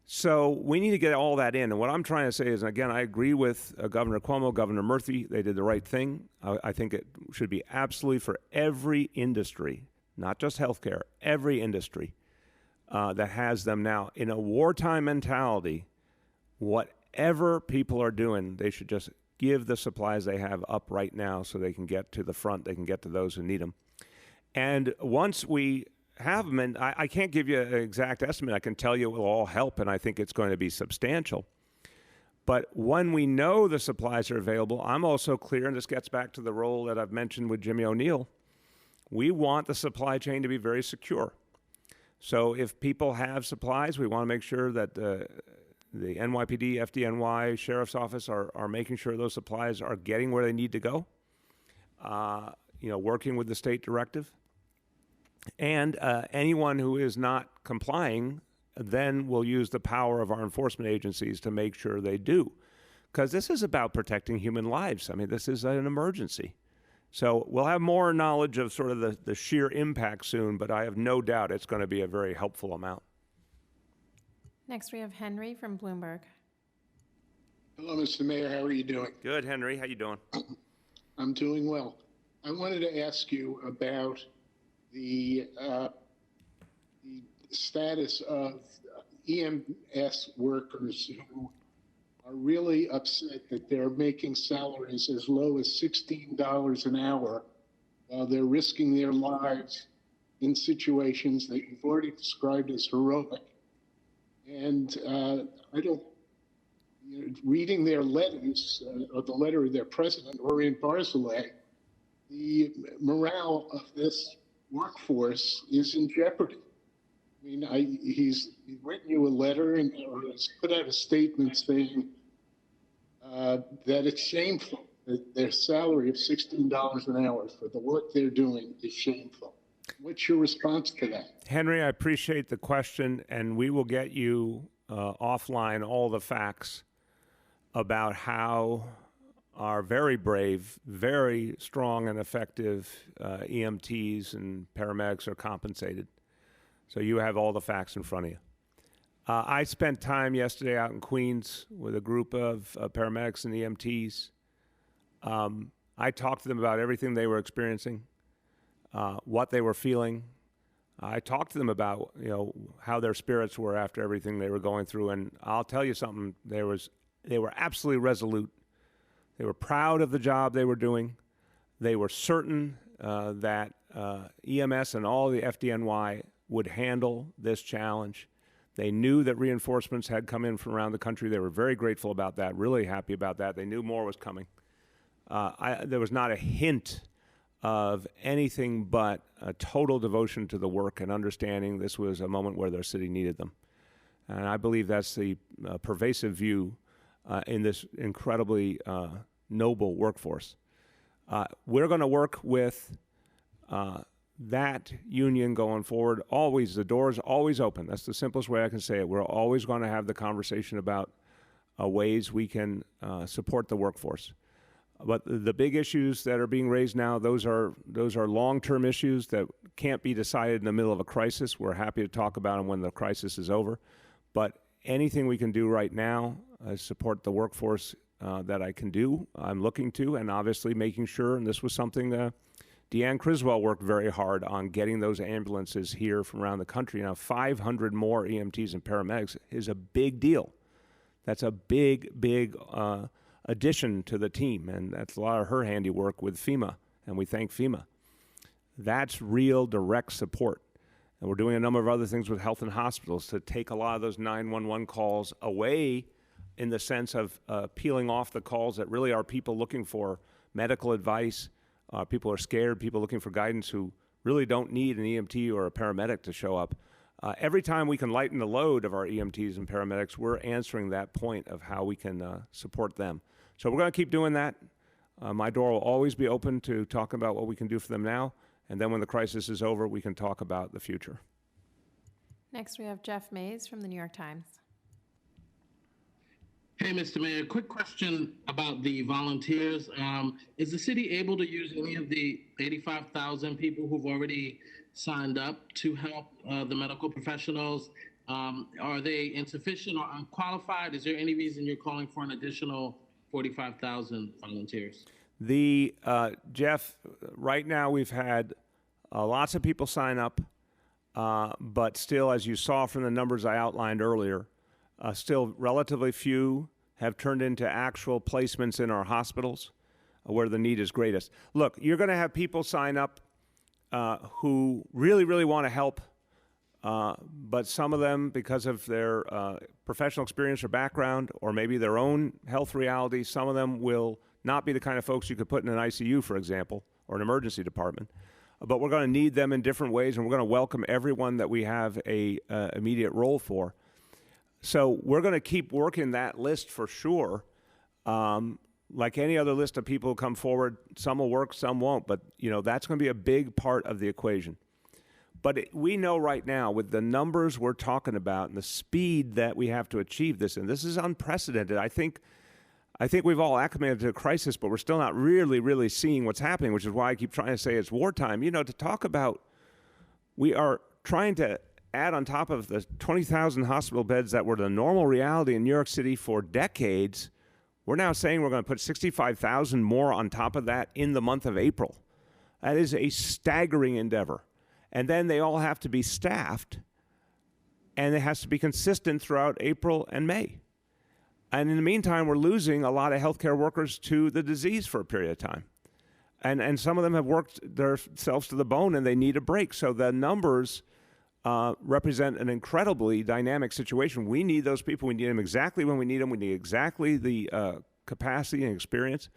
So we need to get all that in. And what I'm trying to say is, and again, I agree with Governor Cuomo, Governor Murphy. They did the right thing. I think it should be absolutely for every industry, not just healthcare, every industry that has them now. In a wartime mentality, whatever people are doing, they should just give the supplies they have up right now so they can get to the front, they can get to those who need them. And once we have them, and I can't give you an exact estimate. I can tell you it will all help, and I think it's going to be substantial. But when we know the supplies are available, I'm also clear, and this gets back to the role that I've mentioned with Jimmy O'Neill, we want the supply chain to be very secure. So if people have supplies, we want to make sure that the NYPD, FDNY, Sheriff's Office are making sure those supplies are getting where they need to go, working with the state directive. And anyone who is not complying then will use the power of our enforcement agencies to make sure they do. Because this is about protecting human lives. I mean, this is an emergency. So we'll have more knowledge of sort of the sheer impact soon, but I have no doubt it's going to be a very helpful amount. Next, we have Henry from Bloomberg. Hello, Mr. Mayor. How are you doing? Good, Henry. How you doing? I'm doing well. I wanted to ask you about the status of EMS workers who are really upset that they're making salaries as low as $16 an hour while they're risking their lives in situations that you've already described as heroic. And reading their letters, or the letter of their president, Orion Barzilay, the morale of this workforce is in jeopardy. I mean, he's written you a letter or has put out a statement saying that it's shameful that their salary of $16 an hour for the work they're doing is shameful. What's your response to that? Henry, I appreciate the question, and we will get you offline all the facts about how our very brave, very strong and effective EMTs and paramedics are compensated. So you have all the facts in front of you. I spent time yesterday out in Queens with a group of paramedics and EMTs. I talked to them about everything they were experiencing, what they were feeling. I talked to them about, how their spirits were after everything they were going through. And I'll tell you something, they were absolutely resolute. They were proud of the job they were doing. They were certain that EMS and all the FDNY would handle this challenge. They knew that reinforcements had come in from around the country. They were very grateful about that, really happy about that. They knew more was coming. There was not a hint of anything but a total devotion to the work and understanding this was a moment where their city needed them. And I believe that's the pervasive view in this incredibly noble workforce. We're going to work with that union going forward. Always, the door is always open. That's the simplest way I can say it. We're always going to have the conversation about ways we can support the workforce. But the big issues that are being raised now, those are long-term issues that can't be decided in the middle of a crisis. We're happy to talk about them when the crisis is over. But anything we can do right now, support the workforce that I can do, I'm looking to, and obviously making sure, and this was something Deanne Criswell worked very hard on getting those ambulances here from around the country. Now, 500 more EMTs and paramedics is a big deal. That's a big addition to the team, and that's a lot of her handiwork with FEMA, and we thank FEMA. That's real direct support. And we're doing a number of other things with health and hospitals to take a lot of those 911 calls away in the sense of peeling off the calls that really are people looking for medical advice. People are scared, people looking for guidance who really don't need an EMT or a paramedic to show up. Every time we can lighten the load of our EMTs and paramedics, we're answering that point of how we can support them. So we're going to keep doing that. My door will always be open to talking about what we can do for them now, and then when the crisis is over, we can talk about the future. Next, we have Jeff Mays from the New York Times. Hey, Mr. Mayor, quick question about the volunteers. Is the city able to use any of the 85,000 people who've already signed up to help the medical professionals? Are they insufficient or unqualified? Is there any reason you're calling for an additional 45,000 volunteers? Jeff, right now we've had lots of people sign up, but still, as you saw from the numbers I outlined earlier, still relatively few have turned into actual placements in our hospitals where the need is greatest. Look, you're going to have people sign up who really, really want to help, but some of them, because of their professional experience or background, or maybe their own health reality, some of them will not be the kind of folks you could put in an ICU, for example, or an emergency department. But we're going to need them in different ways, and we're going to welcome everyone that we have a immediate role for. So we're going to keep working that list for sure. Like any other list of people who come forward, some will work, some won't. But, that's going to be a big part of the equation. But we know right now with the numbers we're talking about and the speed that we have to achieve this, and this is unprecedented. I think we've all acclimated to a crisis, but we're still not really, really seeing what's happening, which is why I keep trying to say it's wartime. To talk about, we are trying to add on top of the 20,000 hospital beds that were the normal reality in New York City for decades, we're now saying we're going to put 65,000 more on top of that in the month of April. That is a staggering endeavor. And then they all have to be staffed, and it has to be consistent throughout April and May. And in the meantime, we're losing a lot of healthcare workers to the disease for a period of time. And some of them have worked themselves to the bone, and they need a break. So the numbers represent an incredibly dynamic situation. We need those people. We need them exactly when we need them. We need exactly the capacity and experience.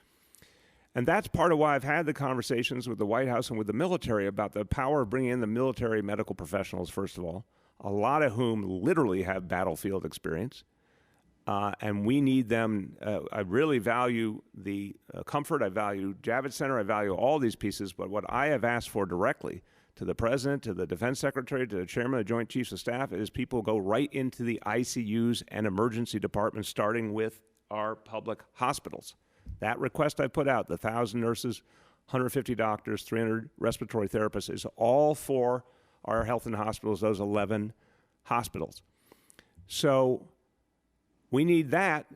And that's part of why I've had the conversations with the White House and with the military about the power of bringing in the military medical professionals, first of all, a lot of whom literally have battlefield experience. And we need them. I really value the comfort. I value Javits Center. I value all these pieces. But what I have asked for directly to the President, to the Defense Secretary, to the Chairman of the Joint Chiefs of Staff is people go right into the ICUs and emergency departments, starting with our public hospitals. That request I put out, the 1,000 nurses, 150 doctors, 300 respiratory therapists, is all for our health and hospitals, those 11 hospitals. So we need that,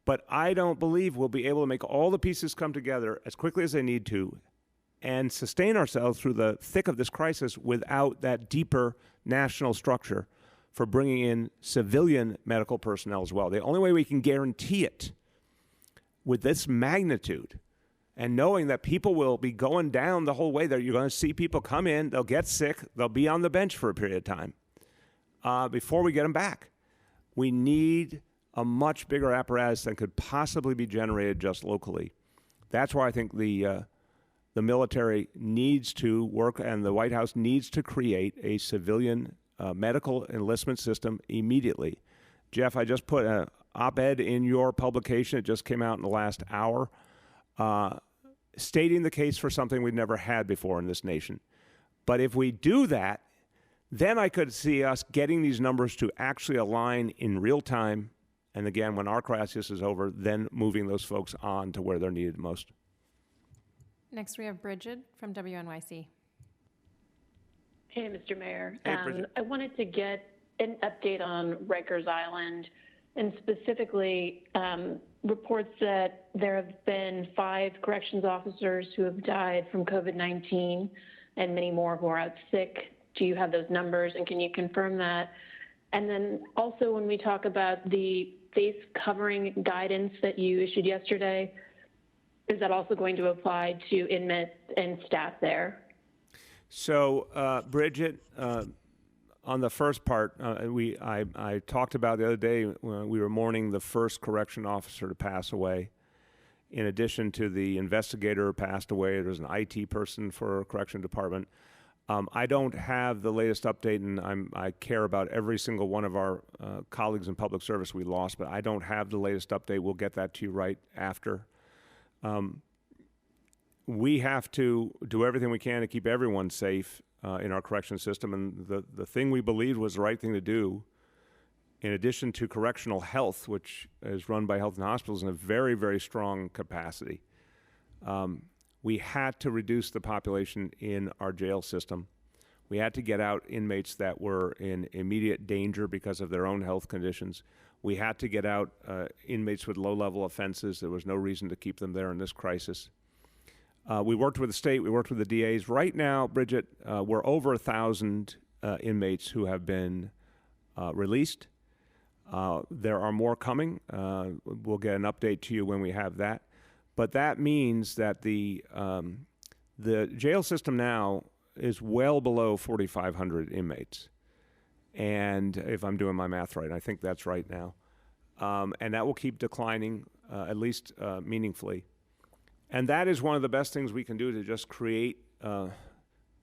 but I don't believe we'll be able to make all the pieces come together as quickly as they need to and sustain ourselves through the thick of this crisis without that deeper national structure for bringing in civilian medical personnel as well. The only way we can guarantee it with this magnitude and knowing that people will be going down the whole way, that you're going to see people come in, they'll get sick, they'll be on the bench for a period of time before we get them back. We need a much bigger apparatus than could possibly be generated just locally. That's why I think the military needs to work, and the White House needs to create a civilian medical enlistment system immediately. Jeff, I just put an op-ed in your publication. It just came out in the last hour, stating the case for something we've never had before in this nation. But if we do that, then I could see us getting these numbers to actually align in real time. And again, when our crisis is over, then moving those folks on to where they're needed most. Next, we have Bridget from WNYC. Hey, Mr. Mayor. Hey, Bridget. I wanted to get an update on Rikers Island. and specifically reports that there have been 5 corrections officers who have died from COVID-19 and many more who are out sick. Do you have those numbers, and can you confirm that? And then also, when we talk about the face covering guidance that you issued yesterday, is that also going to apply to inmates and staff there? So, Bridget, on the first part, I talked about the other day when we were mourning the first correction officer to pass away. In addition to the investigator who passed away, there's an IT person for a correction department. I don't have the latest update, and I care about every single one of our colleagues in public service we lost, but I don't have the latest update. We'll get that to you right after. We have to do everything we can to keep everyone safe in our correction system, and the thing we believed was the right thing to do, in addition to correctional health, which is run by Health and Hospitals in a very, very strong capacity, we had to reduce the population in our jail system. We had to get out inmates that were in immediate danger because of their own health conditions. We had to get out inmates with low-level offenses. There was no reason to keep them there in this crisis. We worked with the state. We worked with the DAs. Right now, Bridget, we're over 1,000 inmates who have been released. There are more coming. We'll get an update to you when we have that. But that means that the jail system now is well below 4,500 inmates. And if I'm doing my math right, I think that's right now. And that will keep declining, at least meaningfully. And that is one of the best things we can do to just create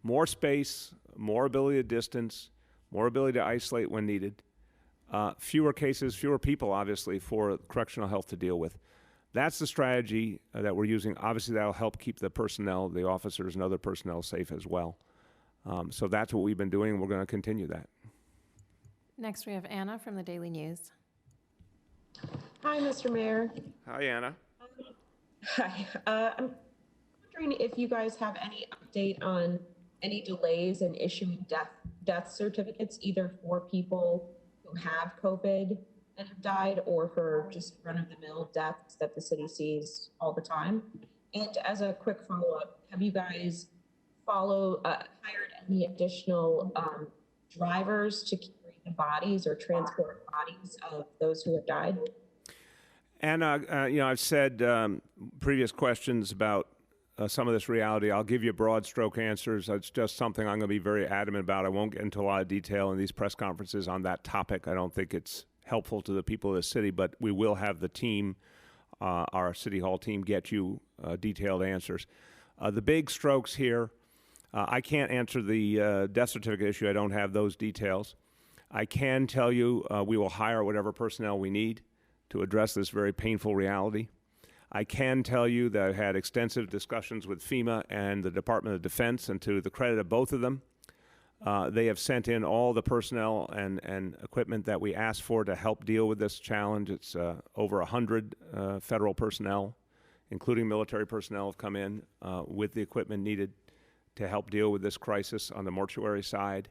more space, more ability to distance, more ability to isolate when needed, fewer cases, fewer people, obviously, for correctional health to deal with. That's the strategy that we're using. Obviously, that'll help keep the personnel, the officers and other personnel safe as well. So that's what we've been doing. We're going to continue that. Next, we have Anna from the Daily News. Hi, Mr. Mayor. Hi, Anna. Hi. I'm wondering if you guys have any update on any delays in issuing death certificates, either for people who have COVID and have died, or for just run-of-the-mill deaths that the city sees all the time. And as a quick follow-up, have you guys hired any additional drivers to carry the bodies or transport bodies of those who have died? And, I've said previous questions about some of this reality. I'll give you broad stroke answers. It's just something I'm going to be very adamant about. I won't get into a lot of detail in these press conferences on that topic. I don't think it's helpful to the people of the city, but we will have the team, our City Hall team, get you detailed answers. The big strokes here, I can't answer the death certificate issue. I don't have those details. I can tell you we will hire whatever personnel we need to address this very painful reality. I can tell you that I've had extensive discussions with FEMA and the Department of Defense, and to the credit of both of them, they have sent in all the personnel and equipment that we asked for to help deal with this challenge. It's over 100 federal personnel, including military personnel, have come in with the equipment needed to help deal with this crisis on the mortuary side.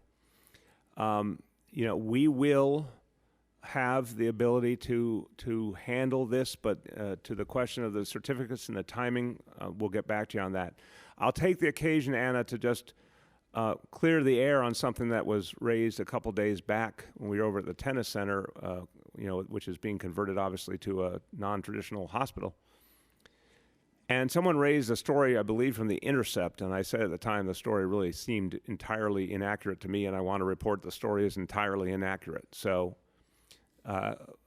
We will have the ability to handle this, but to the question of the certificates and the timing, we'll get back to you on that. I'll take the occasion, Anna, to just clear the air on something that was raised a couple days back when we were over at the tennis center, which is being converted, obviously, to a non-traditional hospital. And someone raised a story, I believe, from The Intercept, and I said at the time the story really seemed entirely inaccurate to me, and I want to report the story is entirely inaccurate. So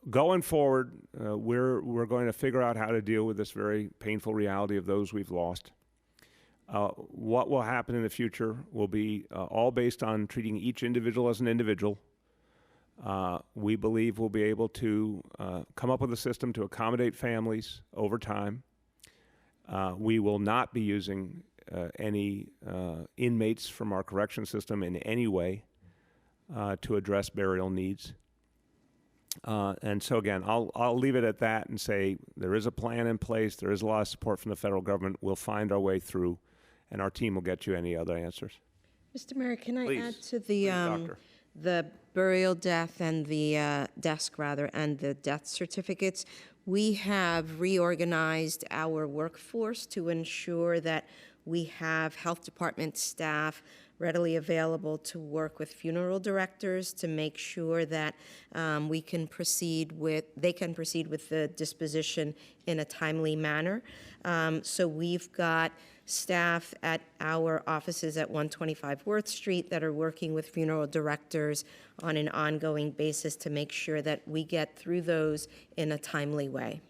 going forward, we're going to figure out how to deal with this very painful reality of those we've lost. What will happen in the future will be all based on treating each individual as an individual. We believe we'll be able to come up with a system to accommodate families over time. We will not be using any inmates from our correction system in any way to address burial needs. And so again, I'll leave it at that and say there is a plan in place. There is a lot of support from the federal government. We'll find our way through, and our team will get you any other answers. Mr. Mayor, can I Please. add to the the burial death and the desk rather, and the death certificates, we have reorganized our workforce to ensure that we have health department staff readily available to work with funeral directors to make sure that they can proceed with the disposition in a timely manner. So we've got staff at our offices at 125 Worth Street that are working with funeral directors on an ongoing basis to make sure that we get through those in a timely way.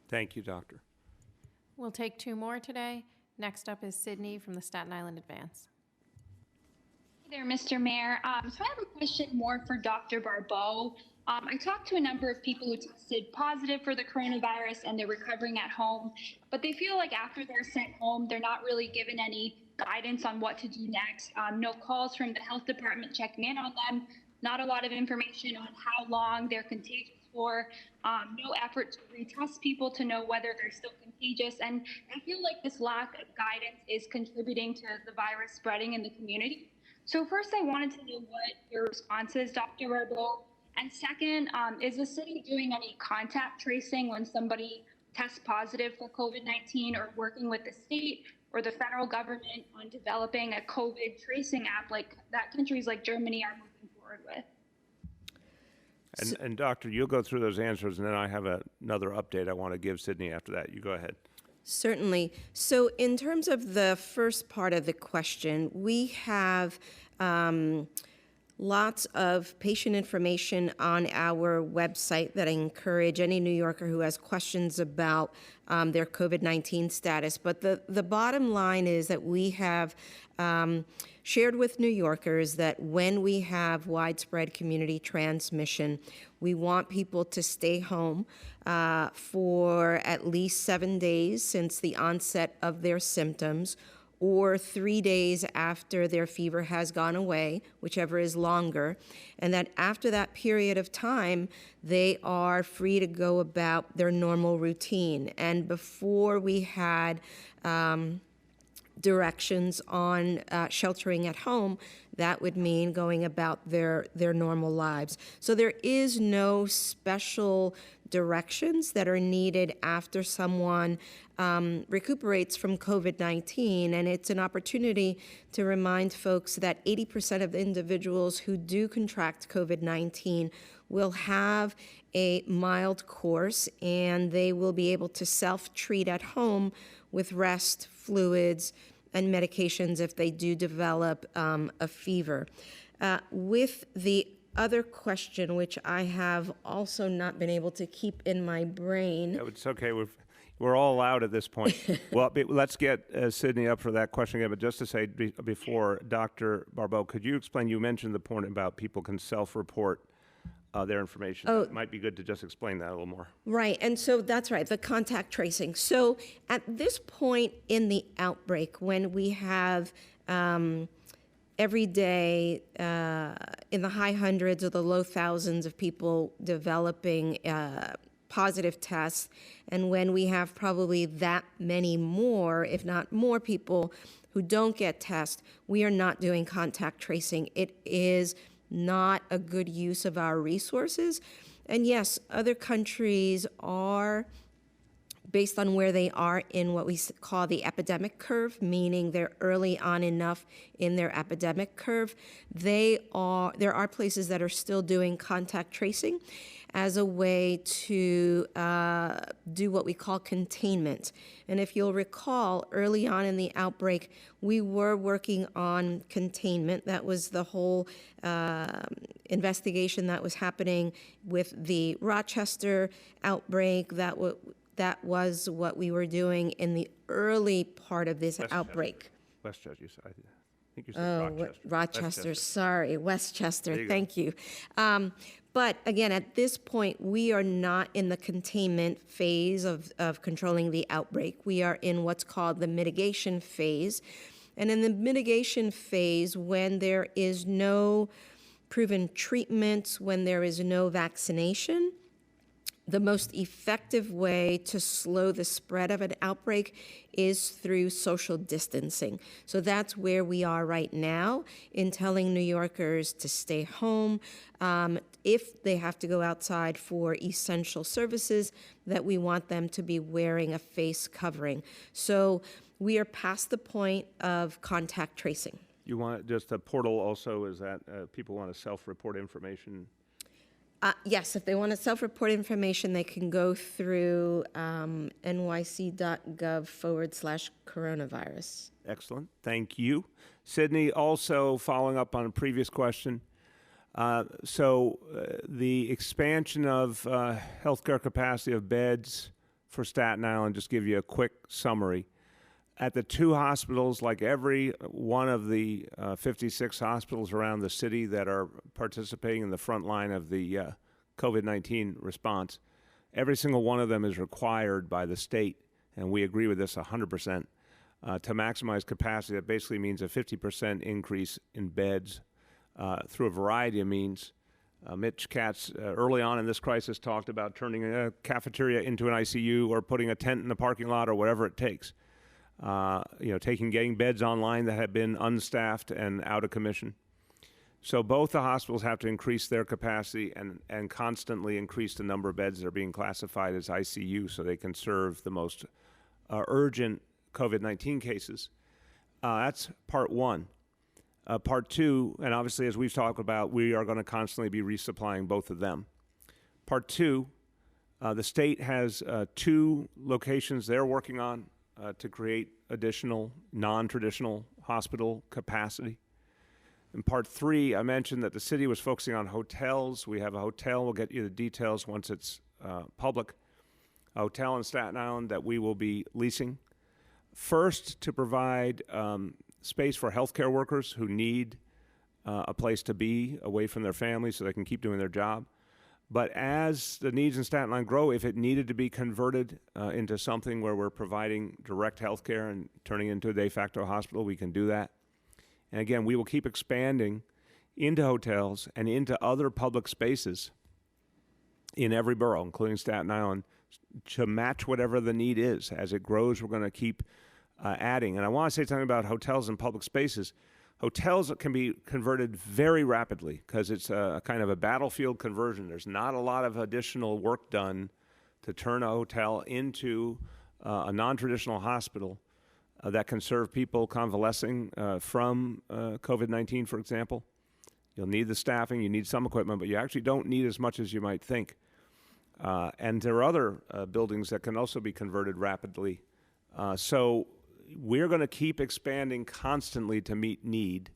Thank you, Doctor. We'll take two more today. Next up is Sydney from the Staten Island Advance. Hey there, Mr. Mayor. So I have a question more for Dr. Barbeau. I talked to a number of people who tested positive for the coronavirus and they're recovering at home, but they feel like after they're sent home, they're not really given any guidance on what to do next. No calls from the health department checking in on them, not a lot of information on how long they're contagious for, no effort to retest people to know whether they're still contagious. And I feel like this lack of guidance is contributing to the virus spreading in the community. So first, I wanted to know what your response is, Dr. Barbeau. And second, is the city doing any contact tracing when somebody tests positive for COVID-19, or working with the state or the federal government on developing a COVID tracing app like that countries like Germany are moving forward with? And Doctor, you'll go through those answers, and then I have another update I want to give Sydney after that. You go ahead. Certainly. So in terms of the first part of the question, we have lots of patient information on our website that I encourage any New Yorker who has questions about their COVID-19 status. But the bottom line is that we have shared with New Yorkers that when we have widespread community transmission, we want people to stay home for at least 7 days since the onset of their symptoms, or 3 days after their fever has gone away, whichever is longer, and that after that period of time, they are free to go about their normal routine. And before we had directions on sheltering at home, that would mean going about their normal lives. So there is no special directions that are needed after someone recuperates from COVID-19, and it's an opportunity to remind folks that 80% of the individuals who do contract COVID-19 will have a mild course, and they will be able to self-treat at home with rest, fluids, and medications if they do develop a fever. With the other question, which I have also not been able to keep in my brain. Yeah, it's okay. We're all out at this point. Well, let's get Sydney up for that question again. But just to say before, Dr. Barbeau, could you explain, you mentioned the point about people can self-report their information. Oh. It might be good to just explain that a little more. Right, and so that's right, the contact tracing. So at this point in the outbreak, when we have every day in the high hundreds or the low thousands of people developing positive tests, and when we have probably that many more, if not more people who don't get tests, we are not doing contact tracing. It is not a good use of our resources. And yes, other countries are, based on where they are in what we call the epidemic curve, meaning they're early on enough in their epidemic curve, there are places that are still doing contact tracing as a way to do what we call containment. And if you'll recall, early on in the outbreak, we were working on containment. That was the whole investigation that was happening with the Rochester outbreak. That was what we were doing in the early part of this outbreak. Westchester, I think you said Rochester. Rochester, sorry, Westchester, thank you. But again, at this point, we are not in the containment phase of controlling the outbreak. We are in what's called the mitigation phase. And in the mitigation phase, when there is no proven treatment, when there is no vaccination, the most effective way to slow the spread of an outbreak is through social distancing. So that's where we are right now in telling New Yorkers to stay home. If they have to go outside for essential services, that we want them to be wearing a face covering. So we are past the point of contact tracing. You want just a portal also, is that people want to self-report information? Yes, if they want to self-report information, they can go through nyc.gov/coronavirus. Excellent. Thank you. Sydney, also following up on a previous question. The expansion of healthcare capacity of beds for Staten Island, just give you a quick summary. At the two hospitals, like every one of the 56 hospitals around the city that are participating in the front line of the COVID-19 response, every single one of them is required by the state, and we agree with this 100%, to maximize capacity. That basically means a 50% increase in beds through a variety of means. Mitch Katz, early on in this crisis, talked about turning a cafeteria into an ICU or putting a tent in the parking lot or whatever it takes. Getting beds online that have been unstaffed and out of commission. So both the hospitals have to increase their capacity and constantly increase the number of beds that are being classified as ICU so they can serve the most urgent COVID-19 cases. That's part one. Part two, and obviously as we've talked about, we are going to constantly be resupplying both of them. Part two, the state has two locations they're working on to create additional non-traditional hospital capacity. In part three, I mentioned that the city was focusing on hotels. We have a hotel. We'll get you the details once it's public. A hotel in Staten Island that we will be leasing. First, to provide space for healthcare workers who need a place to be away from their families so they can keep doing their job. But as the needs in Staten Island grow, if it needed to be converted into something where we're providing direct health care and turning it into a de facto hospital, we can do that. And again, we will keep expanding into hotels and into other public spaces in every borough, including Staten Island, to match whatever the need is. As it grows, we're going to keep adding. And I want to say something about hotels and public spaces. Hotels can be converted very rapidly because it's a kind of a battlefield conversion. There's not a lot of additional work done to turn a hotel into a non-traditional hospital that can serve people convalescing from COVID-19, for example. You'll need the staffing, you need some equipment, but you actually don't need as much as you might think. And there are other buildings that can also be converted rapidly. So we're going to keep expanding constantly to meet need.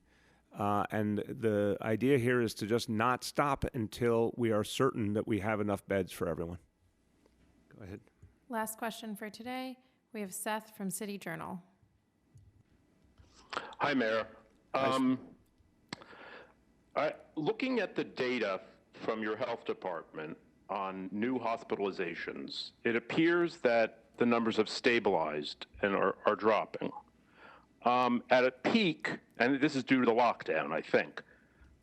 And the idea here is to just not stop until we are certain that we have enough beds for everyone. Go ahead. Last question for today. We have Seth from City Journal. Hi, Mayor. Looking at the data from your health department on new hospitalizations, it appears that the numbers have stabilized and are dropping. At a peak, and this is due to the lockdown, I think,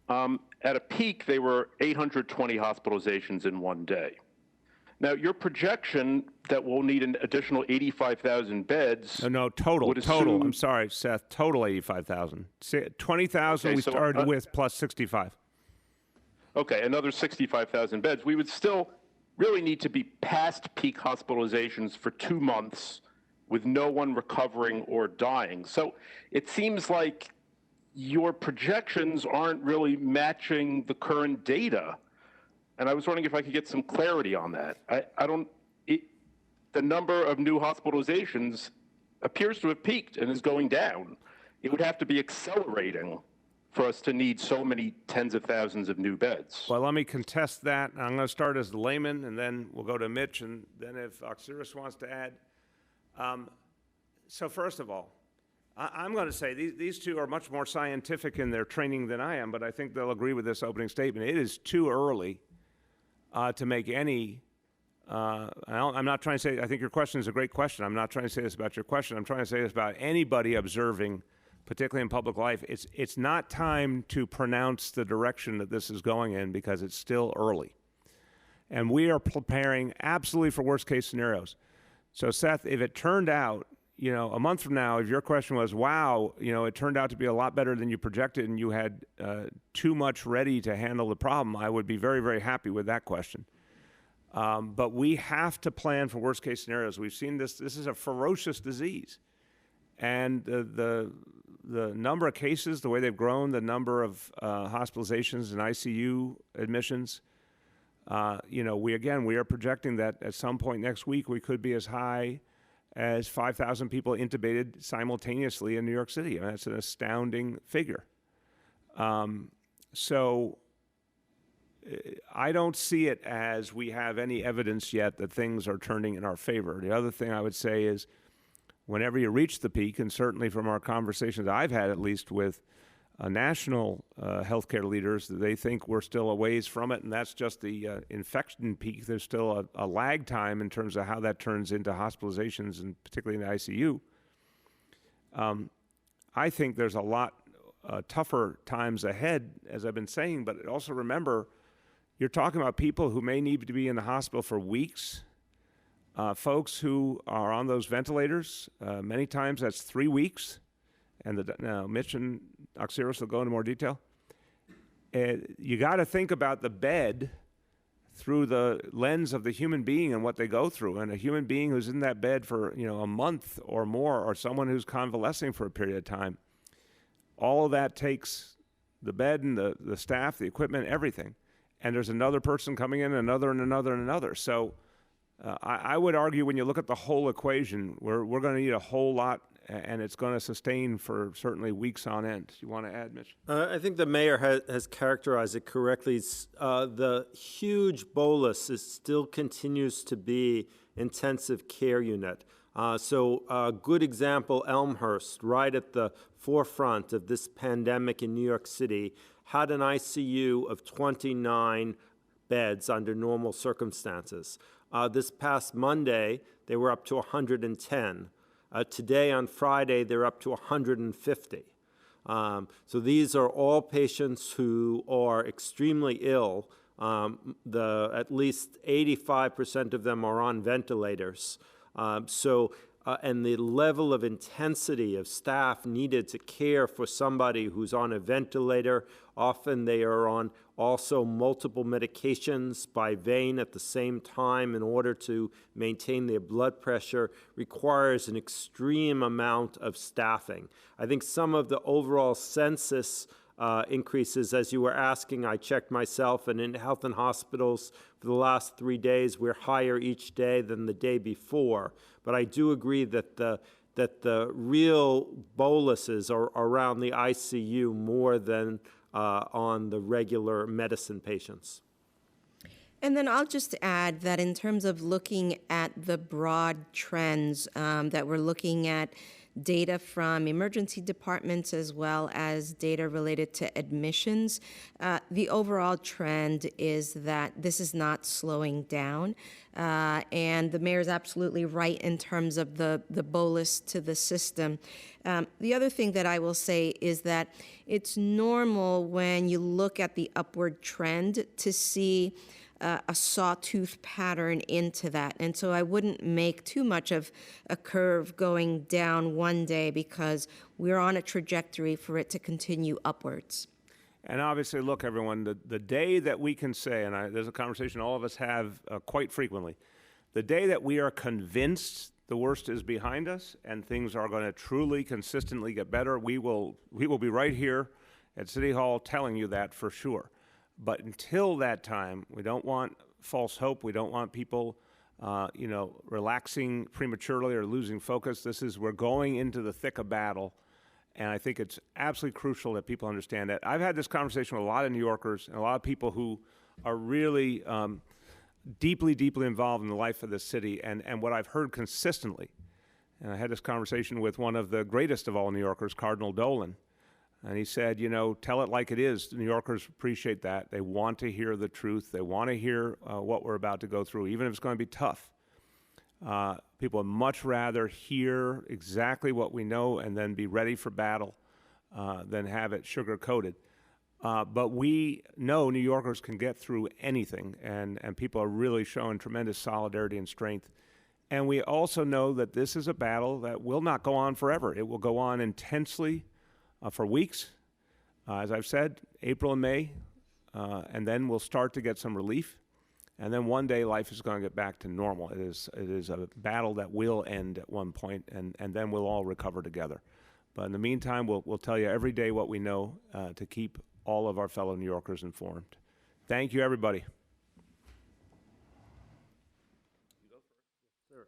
at a peak, they were 820 hospitalizations in one day. Now, your projection that we'll need an additional 85,000 beds. No, total. I'm sorry, Seth. Total 85,000. 20,000 okay, we started with plus 65. Okay, another 65,000 beds. We would still really need to be past peak hospitalizations for 2 months with no one recovering or dying. So it seems like your projections aren't really matching the current data. And I was wondering if I could get some clarity on that. The number of new hospitalizations appears to have peaked and is going down. It would have to be accelerating for us to need so many tens of thousands of new beds. Well, let me contest that. I'm going to start as the layman, and then we'll go to Mitch, and then if Oxiris wants to add. So first of all, I'm going to say these two are much more scientific in their training than I am, but I think they'll agree with this opening statement. It is too early to make any, I'm not trying to say, I think your question is a great question. I'm not trying to say this about your question. I'm trying to say this about anybody observing, particularly in public life. It's not time to pronounce the direction that this is going in because it's still early. And we are preparing absolutely for worst case scenarios. So Seth, if it turned out, a month from now, if your question was, wow, it turned out to be a lot better than you projected and you had too much ready to handle the problem, I would be very, very happy with that question. But we have to plan for worst case scenarios. We've seen this. This is a ferocious disease. And the number of cases, the way they've grown, the number of hospitalizations and ICU admissions, we are projecting that at some point next week, we could be as high as 5,000 people intubated simultaneously in New York City. I mean, that's an astounding figure. So I don't see it as we have any evidence yet that things are turning in our favor. The other thing I would say is whenever you reach the peak, and certainly from our conversations I've had at least with national healthcare leaders, they think we're still a ways from it, and that's just the infection peak. There's still a lag time in terms of how that turns into hospitalizations, and particularly in the ICU. I think there's a lot tougher times ahead, as I've been saying, but also remember, you're talking about people who may need to be in the hospital for weeks, folks who are on those ventilators. Many times that's 3 weeks. And Mitch and Oxiris will go into more detail. You got to think about the bed through the lens of the human being and what they go through. And a human being who's in that bed for a month or more, or someone who's convalescing for a period of time, all of that takes the bed and the staff, the equipment, everything. And there's another person coming in, another and another and another. So I would argue when you look at the whole equation, we're going to need a whole lot, and it's going to sustain for certainly weeks on end. You want to add, Mitch? I think the mayor has characterized it correctly. The huge bolus still continues to be intensive care unit. So a good example, Elmhurst, right at the forefront of this pandemic in New York City, had an ICU of 29 beds under normal circumstances. This past Monday, they were up to 110. Today, on Friday, they're up to 150. So these are all patients who are extremely ill. At least 85% of them are on ventilators. And the level of intensity of staff needed to care for somebody who's on a ventilator, often they are on also multiple medications by vein at the same time in order to maintain their blood pressure, requires an extreme amount of staffing. I think some of the overall census increases, as you were asking, I checked myself, and in health and hospitals for the last 3 days, we're higher each day than the day before. But I do agree that the real boluses are around the ICU more than on the regular medicine patients. And then I'll just add that in terms of looking at the broad trends, that we're looking at data from emergency departments as well as data related to admissions, the overall trend is that this is not slowing down. And the mayor's absolutely right in terms of the bolus to the system. The other thing that I will say is that it's normal when you look at the upward trend to see a sawtooth pattern into that. And so I wouldn't make too much of a curve going down one day because we're on a trajectory for it to continue upwards. And obviously, look, everyone, the day that we can say, and there's a conversation all of us have quite frequently, the day that we are convinced the worst is behind us and things are going to truly consistently get better, we will be right here at City Hall telling you that for sure. But until that time, we don't want false hope. We don't want people, relaxing prematurely or losing focus. We're going into the thick of battle, and I think it's absolutely crucial that people understand that. I've had this conversation with a lot of New Yorkers and a lot of people who are really deeply, deeply involved in the life of this city, and what I've heard consistently, and I had this conversation with one of the greatest of all New Yorkers, Cardinal Dolan, and he said, tell it like it is. New Yorkers appreciate that. They want to hear the truth. They want to hear what we're about to go through, even if it's going to be tough. People would much rather hear exactly what we know and then be ready for battle than have it sugar-coated. But we know New Yorkers can get through anything, and people are really showing tremendous solidarity and strength. And we also know that this is a battle that will not go on forever. It will go on intensely for weeks, as I've said, April and May, and then we'll start to get some relief. And then one day life is going to get back to normal. It is a battle that will end at one point, and then we'll all recover together. But in the meantime, we'll tell you every day what we know to keep all of our fellow New Yorkers informed. Thank you, everybody. Sir.